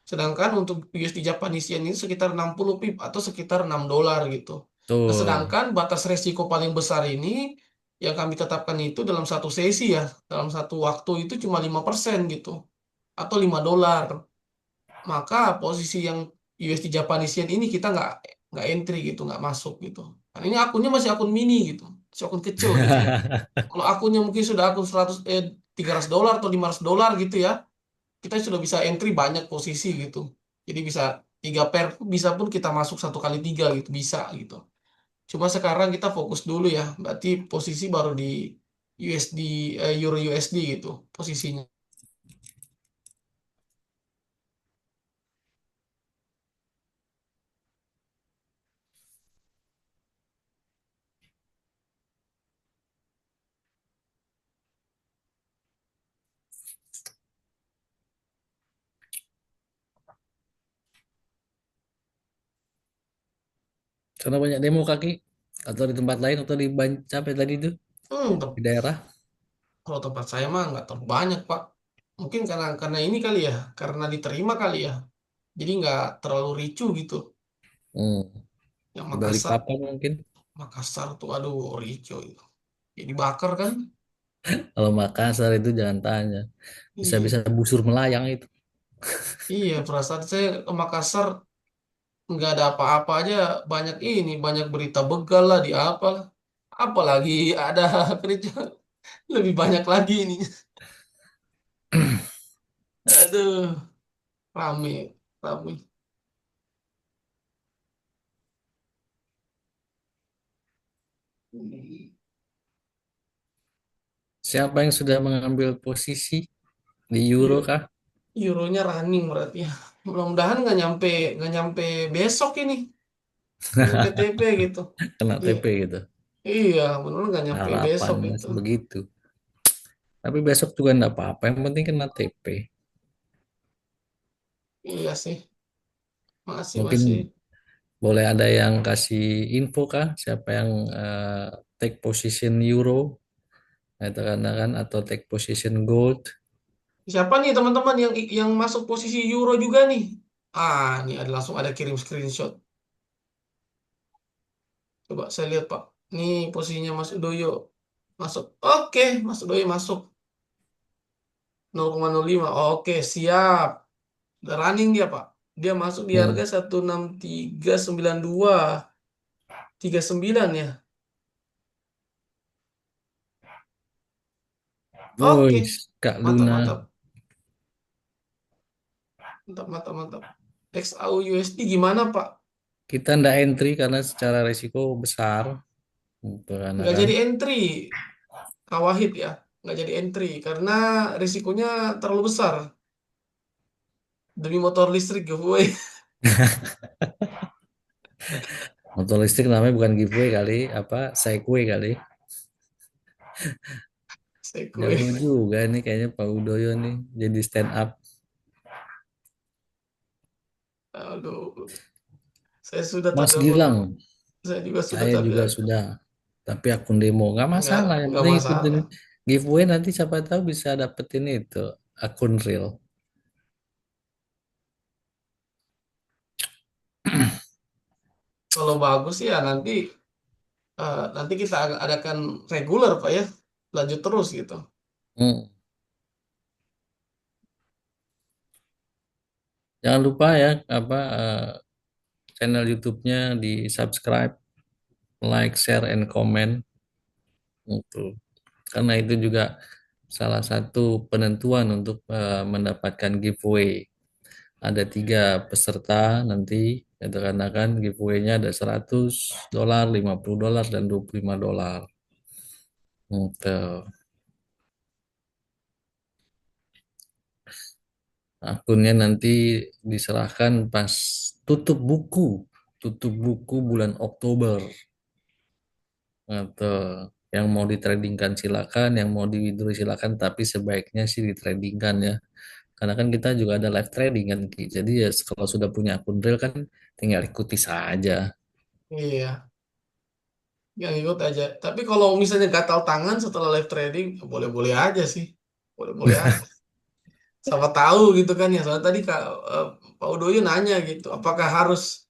Sedangkan untuk USD Japanese Yen ini sekitar 60 pip atau sekitar $6 gitu. Nah, betul. sedangkan batas resiko paling besar ini yang kami tetapkan itu dalam satu sesi ya, dalam satu waktu itu cuma 5% gitu atau $5. Maka posisi yang USD Japanese Yen ini kita nggak entry gitu, nggak masuk gitu. Karena ini akunnya masih akun mini gitu, masih akun kecil gitu ya. Kalau akunnya mungkin sudah akun $300 atau $500 gitu ya, kita sudah bisa entry banyak posisi gitu. Jadi bisa 3 pair bisa pun kita masuk 1 kali 3 gitu bisa gitu. Cuma sekarang kita fokus dulu ya, berarti posisi baru di USD Euro USD gitu posisinya. Karena banyak demo kaki atau di tempat lain atau di sampai tadi itu. Untuk di daerah? kalau tempat saya mah nggak terlalu banyak Pak. Mungkin karena ini kali ya, karena diterima kali ya. Jadi nggak terlalu ricu gitu. Hmm, Yang di Makassar, Balikpapan mungkin. Makassar tuh aduh ricu itu. Jadi bakar kan? Kalau Makassar itu jangan tanya. Iya, Bisa-bisa busur melayang itu. iya perasaan saya ke Makassar nggak ada apa-apa aja. Banyak ini, banyak berita begal lah di apa lah. Apalagi ada kerja lebih banyak lagi ini. Aduh, rame, rame. Siapa yang sudah mengambil posisi di Euro Eu- kah? Euronya running berarti ya. Mudah-mudahan nggak nyampe besok ini. Nggak nyampe TP gitu. Kena Iya, TP gitu. iya, benar nggak nyampe besok Harapannya gitu. sih begitu. Tapi besok juga enggak apa-apa. Yang penting kena TP. Iya sih, Mungkin masih. boleh ada yang kasih info kah? Siapa yang take position Euro? Itu kan atau take position Gold? Siapa nih teman-teman yang masuk posisi Euro juga nih? Ah, ini ada langsung ada kirim screenshot. Coba saya lihat Pak. Ini posisinya Mas Udoyo masuk. Oke, Mas Udoyo masuk 0,05. Oke, siap. Udah running dia Pak. Dia masuk di Hmm. harga 1639239 ya. Oke, Woi, Kak mantap Luna. mantap mantap mantap mantap. XAU USD gimana Pak? Kita ndak entry karena secara resiko besar. Gitu, karena Nggak kan. jadi entry, Kawahid ya. Nggak jadi entry karena risikonya terlalu besar demi motor listrik giveaway. Motor listrik namanya bukan giveaway kali, apa Segway kali. Segway. Jago juga nih kayaknya Pak Udoyo nih jadi stand up. Aduh, saya sudah Mas tergabung. Gilang, Saya juga sudah saya juga tergabung. sudah. Tapi akun demo nggak Nggak, masalah. Yang nggak penting ikutin masalah. giveaway nanti siapa tahu bisa dapetin itu akun real. Kalau bagus ya nanti kita adakan reguler Pak ya. Lanjut terus gitu. Hmm. Jangan lupa ya apa channel YouTube-nya di subscribe, like, share, and comment. Gitu. Karena itu juga salah satu penentuan untuk mendapatkan giveaway. Ada 3 peserta nanti, itu karena kan giveaway-nya ada $100, $50, dan $25. Gitu. Akunnya nanti diserahkan pas tutup buku, tutup buku bulan Oktober. Atau yang mau ditradingkan silakan, yang mau di withdraw silakan, tapi sebaiknya sih ditradingkan ya. Karena kan kita juga ada live trading kan, Ki. Jadi ya kalau sudah punya akun real kan tinggal ikuti saja. Iya, yang ikut aja. Tapi kalau misalnya gatal tangan setelah live trading, ya boleh-boleh aja sih. Boleh-boleh aja. Sama tahu gitu kan ya. Soalnya tadi Pak Udoyo nanya gitu, apakah harus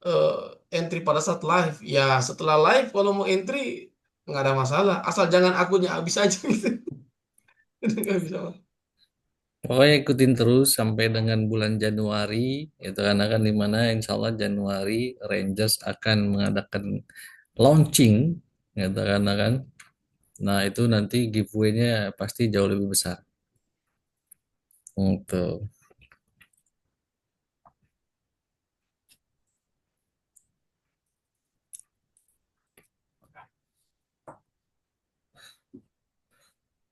eh, entry pada saat live? Ya setelah live kalau mau entry nggak ada masalah. Asal jangan akunnya habis aja gitu. Itu nggak bisa. Pokoknya ikutin terus sampai dengan bulan Januari, itu karena kan dimana insya Allah Januari Rangers akan mengadakan launching, gitu karena kan. Nah itu nanti giveaway-nya pasti jauh lebih besar. Untuk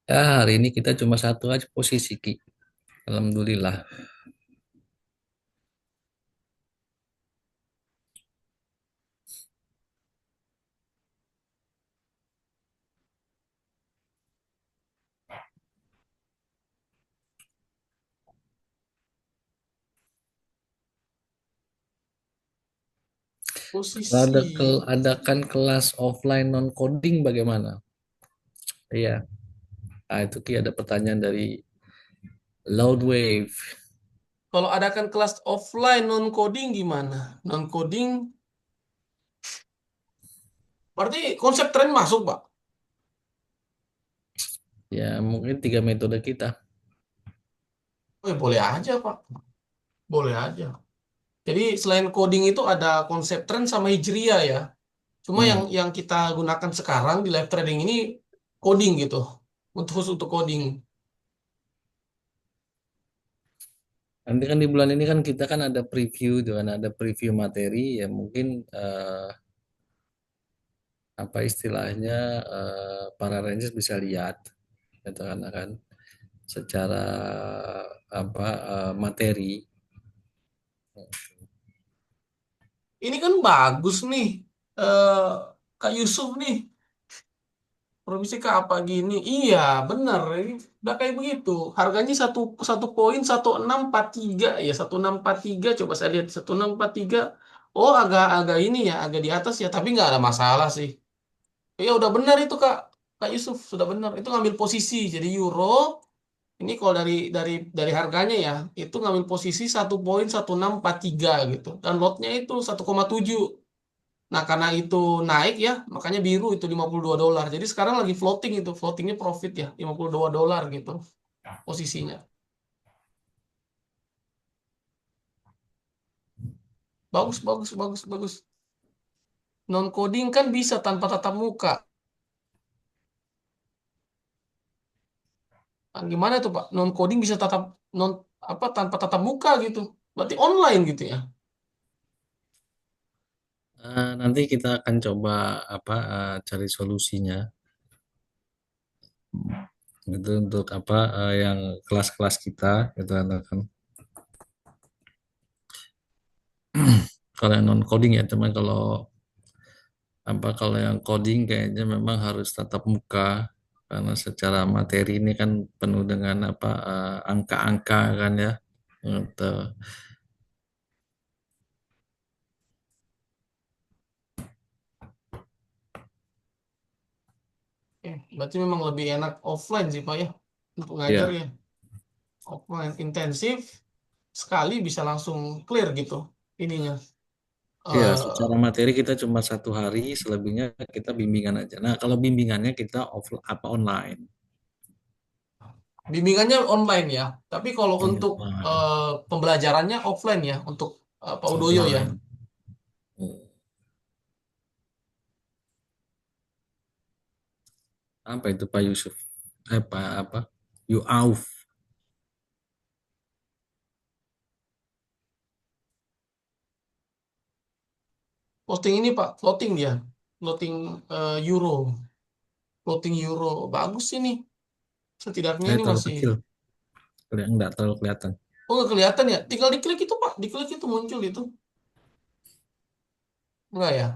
ya hari ini kita cuma satu aja posisi Ki. Alhamdulillah. Kalau Posisi adakan kelas offline non coding bagaimana? Iya. Nah, itu Ki ada pertanyaan dari Loudwave. Kalau adakan kelas offline non coding gimana? Non coding berarti konsep tren masuk, Pak. Ya, mungkin 3 metode kita. Oh, ya boleh aja, Pak. Boleh aja. Jadi selain coding itu ada konsep tren sama hijriah ya. Cuma yang Hmm. kita gunakan sekarang di live trading ini coding gitu. Untuk khusus untuk coding. Nanti kan di bulan ini kan kita kan ada preview, dengan ada preview materi ya mungkin apa istilahnya para rangers bisa lihat gitu kan secara apa materi. Ini kan bagus nih. Eh Kak Yusuf nih. Provinsi ke apa gini? Iya, benar. Ini udah kayak begitu. Harganya satu satu poin 1643 ya 1643. Coba saya lihat 1643. Oh, agak-agak ini ya, agak di atas ya. Tapi nggak ada masalah sih. Ya udah benar itu Kak. Kak Yusuf sudah benar. Itu ngambil posisi. Jadi euro ini kalau dari harganya ya itu ngambil posisi satu poin 1643 gitu. Dan lotnya itu 1,7. Nah, karena itu naik ya, makanya biru itu $52. Jadi sekarang lagi floating itu, floatingnya profit ya, $52 gitu posisinya. Bagus, bagus, bagus, bagus. Non coding kan bisa tanpa tatap muka. Nah, gimana tuh Pak? Non coding bisa non apa tanpa tatap muka gitu. Berarti online gitu ya. Nanti kita akan coba apa cari solusinya itu untuk apa yang kelas-kelas kita gitu kan. Kalau yang non coding ya teman, kalau apa kalau yang coding kayaknya memang harus tatap muka karena secara materi ini kan penuh dengan apa angka-angka kan ya gitu. Berarti memang lebih enak offline sih Pak ya untuk ngajar Ya, ya. Offline intensif sekali bisa langsung clear gitu ininya. ya, Eh secara materi kita cuma 1 hari, selebihnya kita bimbingan aja. Nah, kalau bimbingannya kita off apa online. Bimbingannya online ya, tapi kalau untuk Online. pembelajarannya offline ya, untuk Pak Udoyo ya. Offline. Hmm. Apa itu Pak Yusuf? Pak apa? You auf. Posting ini Pak, floating dia, floating euro, floating euro, bagus ini. Setidaknya ini Terlalu masih, kecil. Enggak terlalu kelihatan. oh nggak kelihatan ya, tinggal diklik itu Pak, diklik itu muncul itu, enggak ya?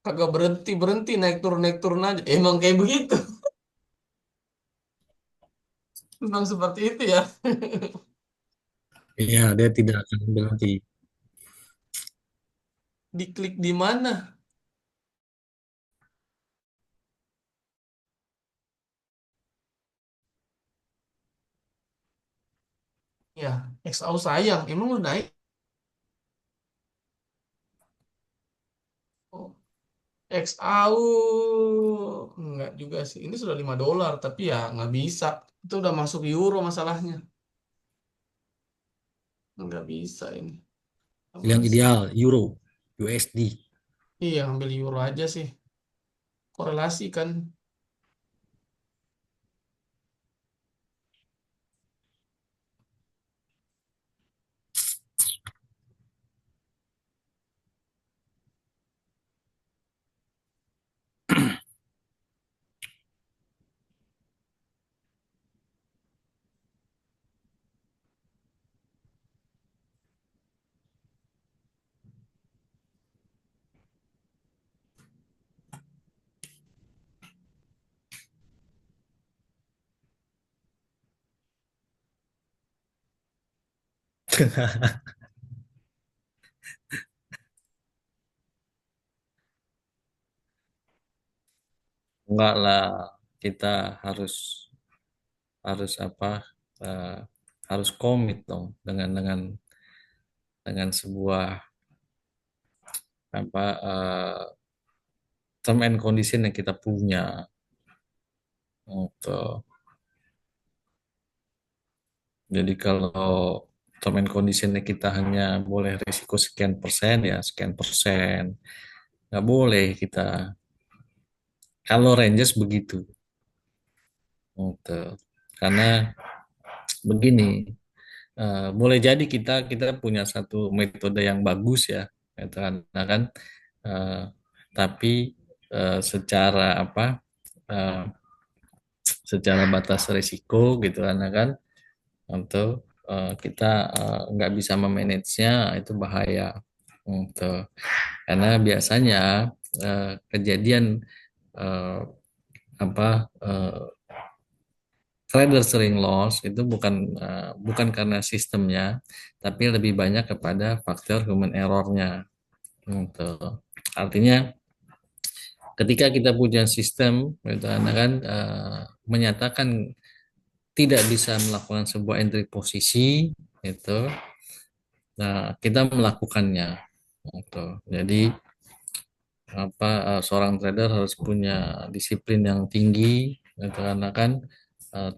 Kagak berhenti berhenti naik turun aja, emang kayak begitu, memang seperti itu ya. Iya, dia tidak akan berhenti. Diklik di mana? Ya, XAU sayang, emang lu naik? Oh, XAU enggak juga sih. Ini sudah $5, tapi ya nggak bisa. Itu udah masuk euro masalahnya. Nggak bisa ini. Nggak Yang bisa. ideal euro, USD. Iya, ambil euro aja sih. Korelasi kan. Enggak lah, kita harus harus apa? eh, Harus komit dong dengan sebuah apa term and condition yang kita punya. Gitu. Jadi kalau term and conditionnya kita hanya boleh risiko sekian persen ya sekian persen. Nggak boleh kita. Kalau ranges begitu. Gitu. Karena begini, boleh jadi kita kita punya satu metode yang bagus ya, gitu kan. Nah kan, eh, tapi secara apa? eh, Secara batas risiko gitu kan untuk kita nggak bisa memanagenya itu bahaya untuk karena biasanya kejadian eh, apa trader sering loss itu bukan karena sistemnya tapi lebih banyak kepada faktor human errornya gitu. Artinya ketika kita punya sistem gitu kan menyatakan tidak bisa melakukan sebuah entry posisi itu. Nah, kita melakukannya. Gitu. Jadi seorang trader harus punya disiplin yang tinggi, gitu, karena kan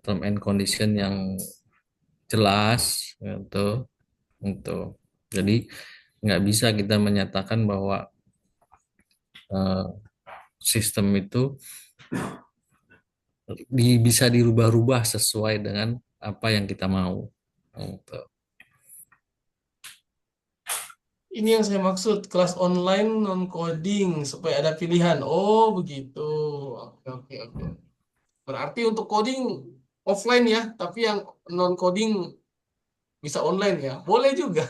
term and condition yang jelas, gitu, untuk. Jadi nggak bisa kita menyatakan bahwa eh, sistem itu bisa dirubah-rubah sesuai dengan apa yang kita mau. Gitu. Ini yang saya maksud, kelas online non coding supaya ada pilihan. Oh, begitu. Oke, oke, oke. Berarti untuk coding offline ya, tapi yang non coding bisa online ya. Boleh juga.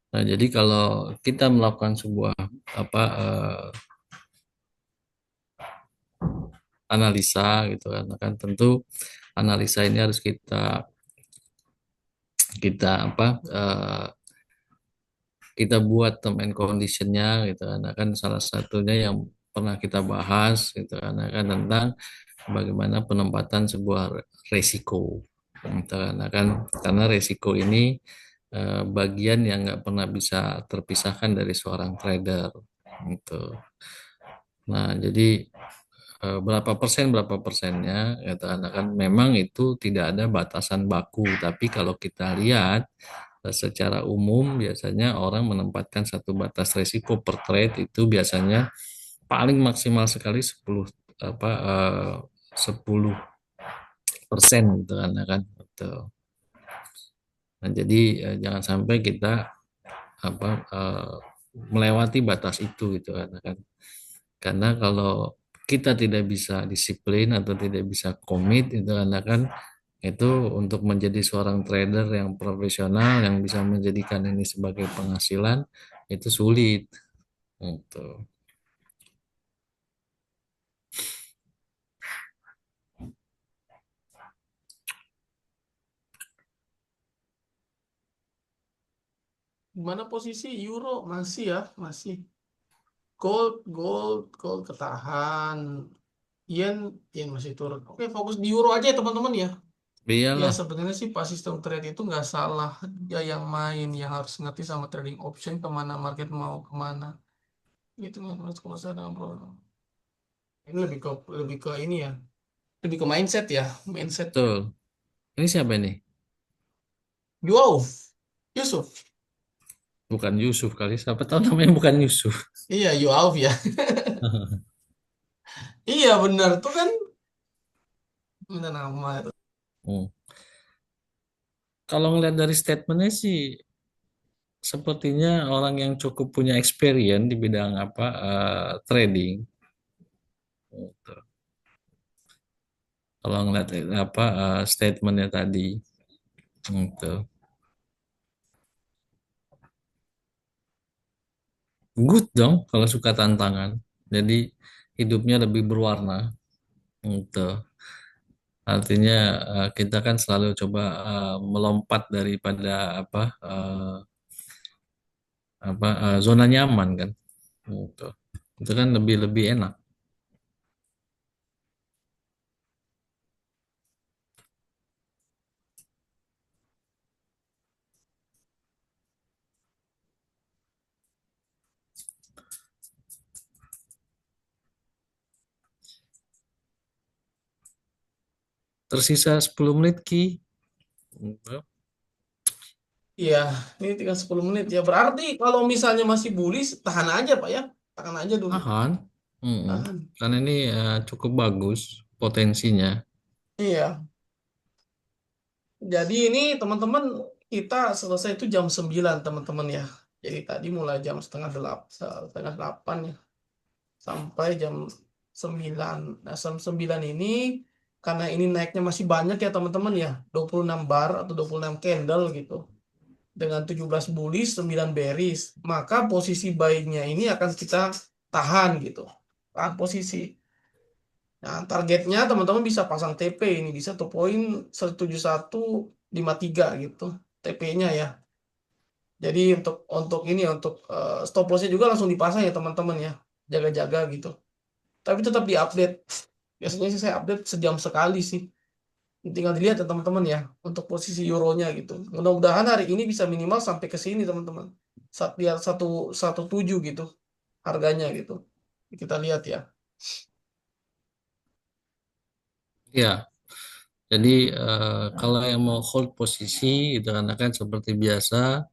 Nah, jadi kalau kita melakukan sebuah apa analisa gitu kan tentu analisa ini harus kita kita apa kita buat term and conditionnya gitu kan salah satunya yang pernah kita bahas gitu kan tentang bagaimana penempatan sebuah resiko gitu kan karena resiko ini bagian yang nggak pernah bisa terpisahkan dari seorang trader gitu. Nah, jadi berapa persennya gitu kan memang itu tidak ada batasan baku tapi kalau kita lihat secara umum biasanya orang menempatkan satu batas risiko per trade itu biasanya paling maksimal sekali 10% gitu kan gitu. Nah, jadi jangan sampai kita apa melewati batas itu gitu kan. Karena kalau kita tidak bisa disiplin atau tidak bisa komit itu kan itu untuk menjadi seorang trader yang profesional yang bisa menjadikan ini sebagai penghasilan itu sulit gitu. Gimana posisi euro? Masih ya, masih. Gold, gold, gold ketahan. Yen, yen masih turun. Oke, fokus di euro aja ya teman-teman ya. Ya Iyalah, sebenarnya sih pas sistem trade itu nggak salah. Dia yang main, yang harus ngerti sama trading option kemana market mau kemana. Gitu kan, harus kalau saya bro. Ini lebih ke ini ya, lebih ke mindset ya, mindset. betul. Ini siapa ini? Yusuf, Yusuf. Bukan Yusuf kali. Siapa tahu namanya bukan Yusuf. Iya, Yusuf ya. Iya benar tuh kan, benar nama itu. Hmm. Kalau ngeliat dari statementnya sih sepertinya orang yang cukup punya experience di bidang trading. Gitu. Kalau ngeliat statementnya tadi, gitu. Good dong kalau suka tantangan. Jadi hidupnya lebih berwarna. Gitu. Artinya kita kan selalu coba melompat daripada zona nyaman kan. Gitu. Itu kan lebih lebih enak. Tersisa 10 menit Ki. Gitu. Iya, ini tinggal 10 menit ya. Berarti kalau misalnya masih bullish, tahan aja Pak ya. Tahan aja dulu. Tahan. Mm-mm. Tahan. Karena ini cukup bagus potensinya. Iya. Jadi ini teman-teman kita selesai itu jam 9 teman-teman ya. Jadi tadi mulai jam setengah delapan ya. Sampai jam 9. Nah, jam 9 ini karena ini naiknya masih banyak ya teman-teman ya. 26 bar atau 26 candle gitu. Dengan 17 bullish, 9 bearish. Maka posisi buy-nya ini akan kita tahan gitu. Tahan posisi. Nah, targetnya teman-teman bisa pasang TP ini bisa tuh poin 17153 gitu. TP-nya ya. Jadi untuk ini ya, untuk stop loss-nya juga langsung dipasang ya teman-teman ya. Jaga-jaga gitu. Tapi tetap diupdate. Biasanya sih saya update sejam sekali sih. Tinggal dilihat ya teman-teman ya untuk posisi euronya gitu. Mudah-mudahan hari ini bisa minimal sampai ke sini teman-teman. Biar 117 gitu harganya gitu. Kita lihat ya. Ya, jadi kalau yang mau hold posisi itu kan seperti biasa,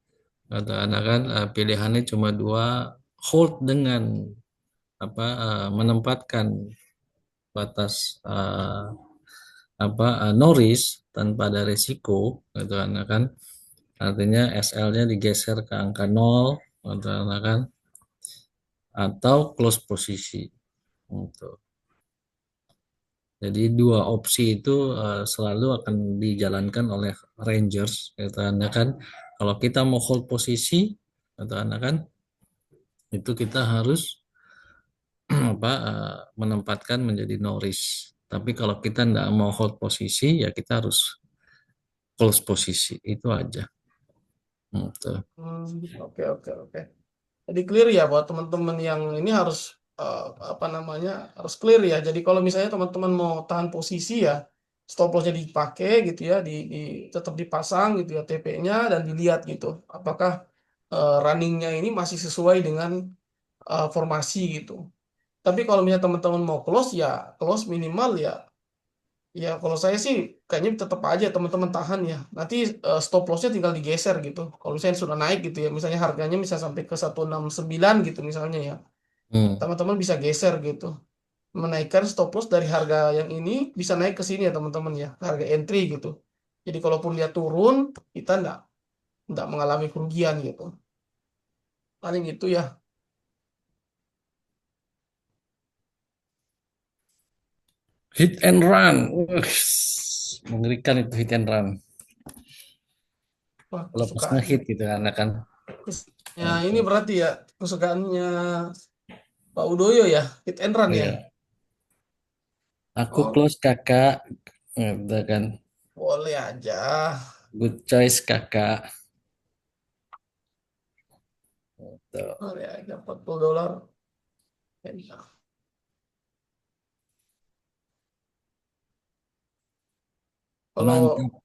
katakan pilihannya cuma dua, hold dengan menempatkan batas no risk tanpa ada risiko, gitu kan artinya SL-nya digeser ke angka nol, gitu kan atau close posisi. Gitu. Jadi dua opsi itu selalu akan dijalankan oleh Rangers, katanya kan. Kalau kita mau hold posisi, katanya kan, itu kita harus menempatkan menjadi no risk. Tapi kalau kita tidak mau hold posisi, ya kita harus close posisi. Itu aja. Gitu. Oke oke oke. Jadi clear ya buat teman-teman yang ini harus eh, apa namanya harus clear ya. Jadi kalau misalnya teman-teman mau tahan posisi ya stop lossnya dipakai gitu ya, tetap dipasang gitu ya TP-nya dan dilihat gitu apakah runningnya ini masih sesuai dengan formasi gitu. Tapi kalau misalnya teman-teman mau close ya close minimal ya. Ya, kalau saya sih kayaknya tetap aja teman-teman tahan ya. Nanti stop lossnya tinggal digeser gitu. Kalau misalnya sudah naik gitu ya, misalnya harganya bisa sampai ke 169 gitu misalnya ya. Hmm. Teman-teman bisa geser gitu. Menaikkan stop loss dari harga yang ini bisa naik ke sini ya teman-teman ya, ke harga entry gitu. Jadi kalaupun dia turun, kita nggak mengalami kerugian gitu. Paling itu ya. Hit and run. Mengerikan itu hit and run. Wah, Kalau pas ngehit gitu kan. Ya, ini berarti ya kesukaannya Pak Udoyo ya, hit and run ya. Iya. Aku Oh, close kakak. Gitu kan. boleh aja. Good choice kakak. Tuh. Boleh aja $40. Ya. Kalau Mantap.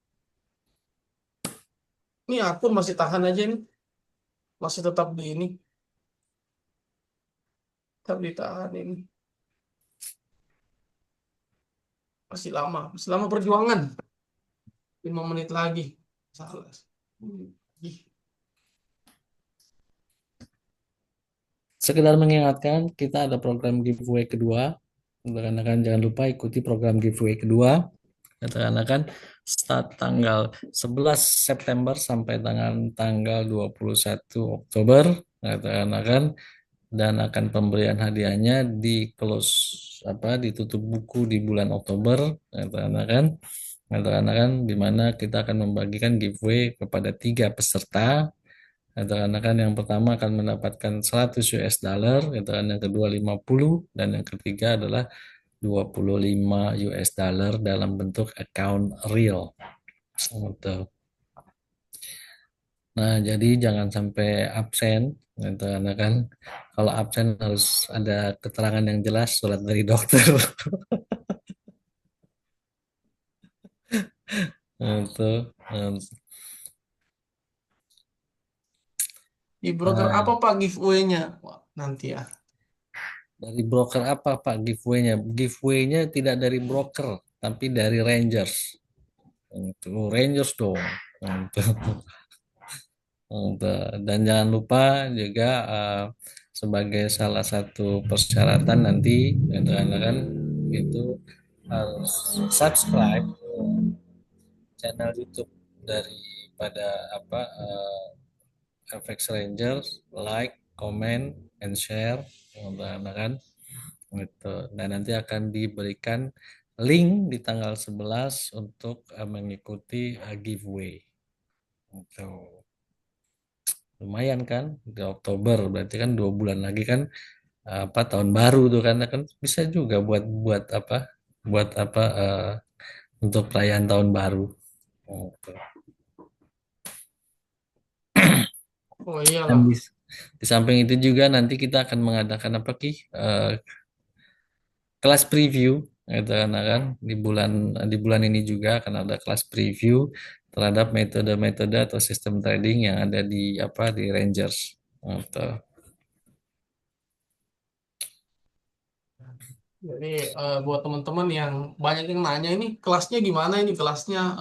ini akun masih tahan aja nih, masih tetap di ini, tetap ditahan ini. Masih lama perjuangan. 5 menit lagi. Salah. Ih, Sekedar mengingatkan, kita ada program giveaway kedua. Rekan-rekan jangan lupa ikuti program giveaway kedua. Rekan-rekan start tanggal 11 September sampai tanggal 21 Oktober. Rekan-rekan dan akan pemberian hadiahnya di close ditutup buku di bulan Oktober. Rekan-rekan di mana kita akan membagikan giveaway kepada tiga peserta. Katakan yang pertama akan mendapatkan 100 US dollar, katakan yang kedua 50, dan yang ketiga adalah $25 dalam bentuk account real. Gitu. Nah, jadi jangan sampai absen, gitu. Karena kan kalau absen harus ada keterangan yang jelas, surat dari dokter. Itu. Di broker apa Nah, Pak giveaway-nya? Wah, nanti ya. dari broker apa Pak giveaway-nya? Giveaway-nya tidak dari broker, tapi dari Rangers. Itu Rangers dong. Itu. Dan jangan lupa juga sebagai salah satu persyaratan nanti kan itu harus subscribe channel YouTube daripada FX Rangers, like, comment, and share, kan gitu. Dan nanti akan diberikan link di tanggal 11 untuk mengikuti giveaway. Gitu. Lumayan kan, di Oktober berarti kan 2 bulan lagi kan tahun baru tuh kan bisa juga buat buat untuk perayaan tahun baru. Gitu. Oh Dan iyalah. di samping itu juga nanti kita akan mengadakan kelas preview gitu kan di bulan ini juga akan ada kelas preview terhadap metode-metode atau sistem trading yang ada di Rangers gitu. Jadi buat teman-teman yang banyak yang nanya ini kelasnya gimana ini kelasnya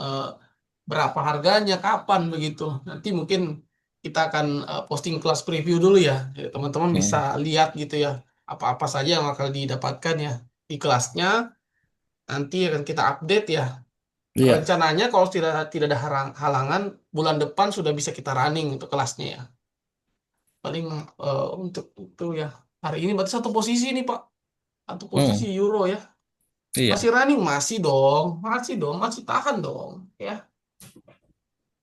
berapa harganya, kapan begitu. Nanti mungkin kita akan posting kelas preview dulu ya. Jadi teman-teman bisa Hmm. lihat gitu ya apa-apa saja yang bakal didapatkan ya di kelasnya. Nanti akan kita update ya. Iya. Rencananya kalau tidak tidak ada halangan bulan depan sudah bisa kita running untuk kelasnya ya. Paling untuk itu ya. Hari ini berarti satu posisi nih Pak. Satu posisi Hmm. euro ya. Iya. Masih running, masih dong, masih tahan dong, ya,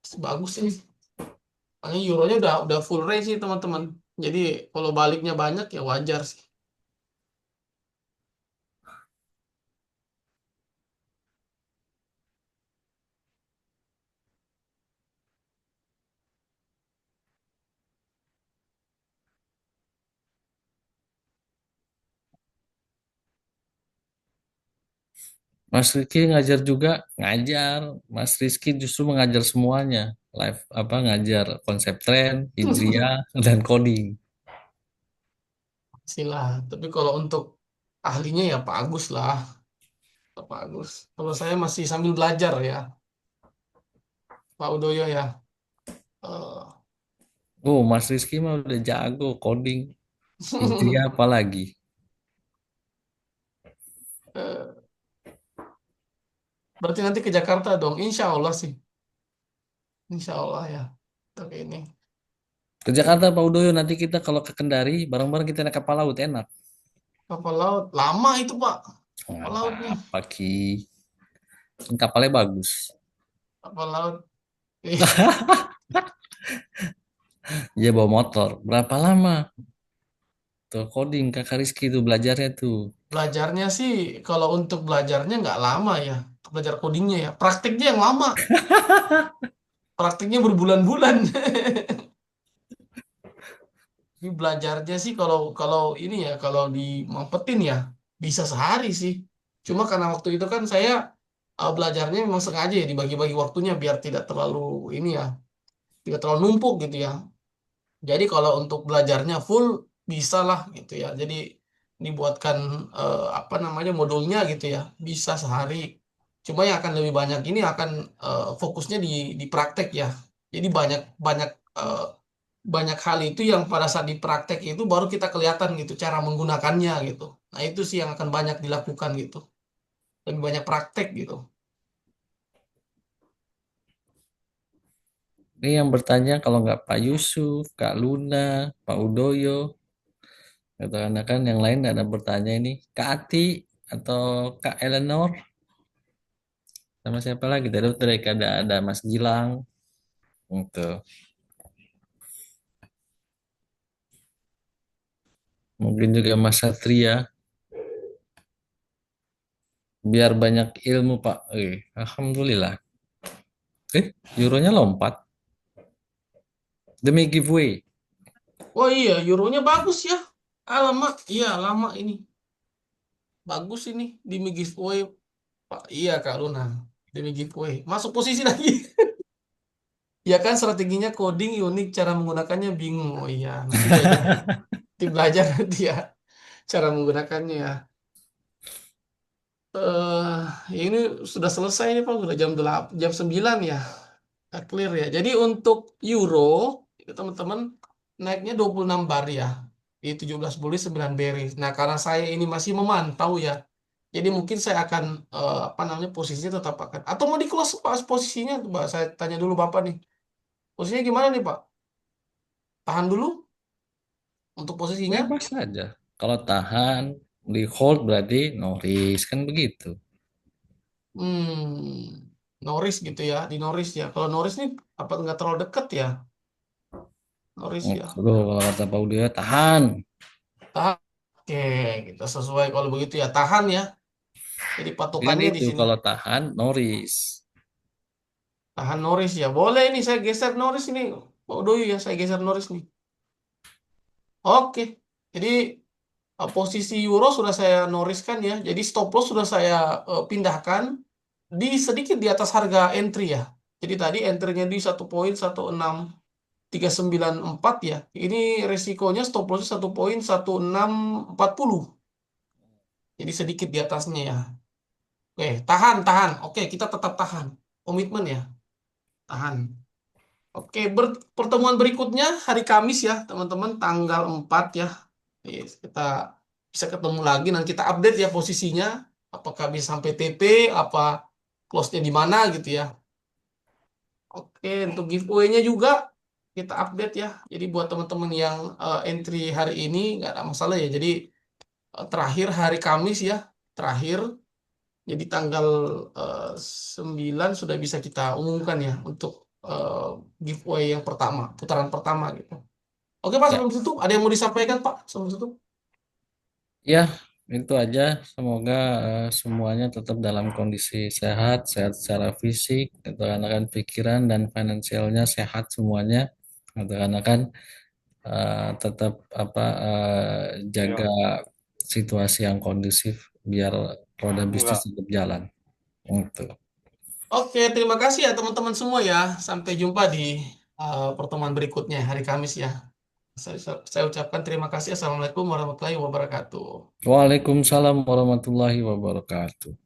masih bagus sih. Makanya euronya udah full range sih teman-teman. Jadi kalau baliknya banyak ya wajar sih. Mas Rizky ngajar juga, ngajar. Mas Rizky justru mengajar semuanya. Live ngajar konsep tren, hijriah, dan coding. Sila. Tapi kalau untuk ahlinya ya Pak Agus lah, Pak Agus. Kalau saya masih sambil belajar ya, Pak Udoyo ya. Eh, Oh, Mas Rizky mah udah jago coding. Hijriah apalagi. eh, berarti nanti ke Jakarta dong, Insya Allah sih, Insya Allah ya. Tapi ini Ke Jakarta Pak Udoyo nanti kita kalau ke Kendari bareng-bareng kita naik kapal laut enak. kapal laut lama itu Pak, Nggak kapal lautnya, apa-apa Ki. Kapalnya bagus. kapal laut. Dia bawa motor. Berapa lama tuh coding Kakak Rizky tuh belajarnya tuh? Belajarnya sih, kalau untuk belajarnya nggak lama ya. Untuk belajar codingnya ya. Praktiknya yang lama. Praktiknya berbulan-bulan. Tapi belajarnya sih kalau kalau ini ya, kalau dimampetin ya, bisa sehari sih. Cuma karena waktu itu kan saya belajarnya memang sengaja ya dibagi-bagi waktunya biar tidak terlalu ini ya, tidak terlalu numpuk gitu ya. Jadi kalau untuk belajarnya full bisa lah gitu ya. Jadi dibuatkan apa namanya modulnya gitu ya. Bisa sehari. Cuma yang akan lebih banyak ini akan fokusnya di praktek ya. Jadi banyak banyak eh, banyak hal itu yang pada saat di praktek itu baru kita kelihatan gitu cara menggunakannya gitu. Nah itu sih yang akan banyak dilakukan gitu. Lebih banyak praktek gitu. Ini yang bertanya kalau nggak Pak Yusuf, Kak Luna, Pak Udoyo, gitu kan yang lain ada bertanya ini Kak Ati atau Kak Eleanor sama siapa lagi tadi ada Mas Gilang gitu. Mungkin juga Mas Satria. biar banyak ilmu Pak. Alhamdulillah. Euronya lompat demi giveaway. Oh iya, euronya bagus ya. Alamak, iya lama ini. Bagus ini demi giveaway. Pak, iya Kak Luna. Demi giveaway. Masuk posisi lagi. Ya kan strateginya coding unik, cara menggunakannya bingung. Oh iya, nanti belajar. Nanti belajar nanti ya cara menggunakannya ya. Ya ini sudah selesai nih Pak, sudah jam 8, jam 9 ya. Udah clear ya. Jadi untuk euro itu teman-teman naiknya 26 bar ya. Di 17 beli 9 bearish. Nah, karena saya ini masih memantau ya. Jadi mungkin saya akan apa namanya posisinya tetap akan atau mau di close pas posisinya tuh, Pak. Saya tanya dulu Bapak nih. Posisinya gimana nih, Pak? Tahan dulu untuk posisinya. Bebas saja. Kalau tahan di hold berarti no risk kan begitu. Noris gitu ya, di Noris ya. Kalau Noris nih apa nggak terlalu deket ya? Noris ya. Aduh, kalau kata Pak Udia tahan. Tahan. Oke, kita sesuai kalau begitu ya. Tahan ya. Jadi Kan patokannya di itu sini. kalau tahan no risk. Tahan Norris ya. Boleh ini saya geser Norris ini. Pak Udoyo ya, saya geser Norris nih. Oke. Jadi posisi euro sudah saya noriskan ya. Jadi stop loss sudah saya pindahkan di sedikit di atas harga entry ya. Jadi tadi entry-nya di 1,16 394 ya. Ini resikonya stop loss 1,1640. Jadi sedikit di atasnya ya. Oke, tahan, tahan. Oke, kita tetap tahan. Komitmen ya, tahan. Oke, pertemuan berikutnya hari Kamis ya, teman-teman, tanggal 4 ya. Yes, kita bisa ketemu lagi, nanti kita update ya posisinya. Apakah bisa sampai TP, apa close-nya di mana gitu ya. Oke, untuk giveaway-nya juga kita update ya. Jadi buat teman-teman yang entry hari ini nggak ada masalah ya. Jadi terakhir hari Kamis ya, terakhir. Jadi tanggal eh, 9 sudah bisa kita umumkan ya untuk eh, giveaway yang pertama, putaran pertama gitu. Oke Pak, Ya, sebelum tutup, ada yang mau disampaikan Pak sebelum tutup? ya itu aja. Semoga semuanya tetap dalam kondisi sehat, sehat secara fisik, gitu karena kan pikiran dan finansialnya sehat semuanya. Gitu karena kan tetap apa jaga situasi yang kondusif biar roda bisnis tetap jalan. Gitu. Oke, terima kasih ya teman-teman semua ya. Sampai jumpa di pertemuan berikutnya hari Kamis ya. Saya ucapkan terima kasih. Assalamualaikum warahmatullahi wabarakatuh. Waalaikumsalam warahmatullahi wabarakatuh.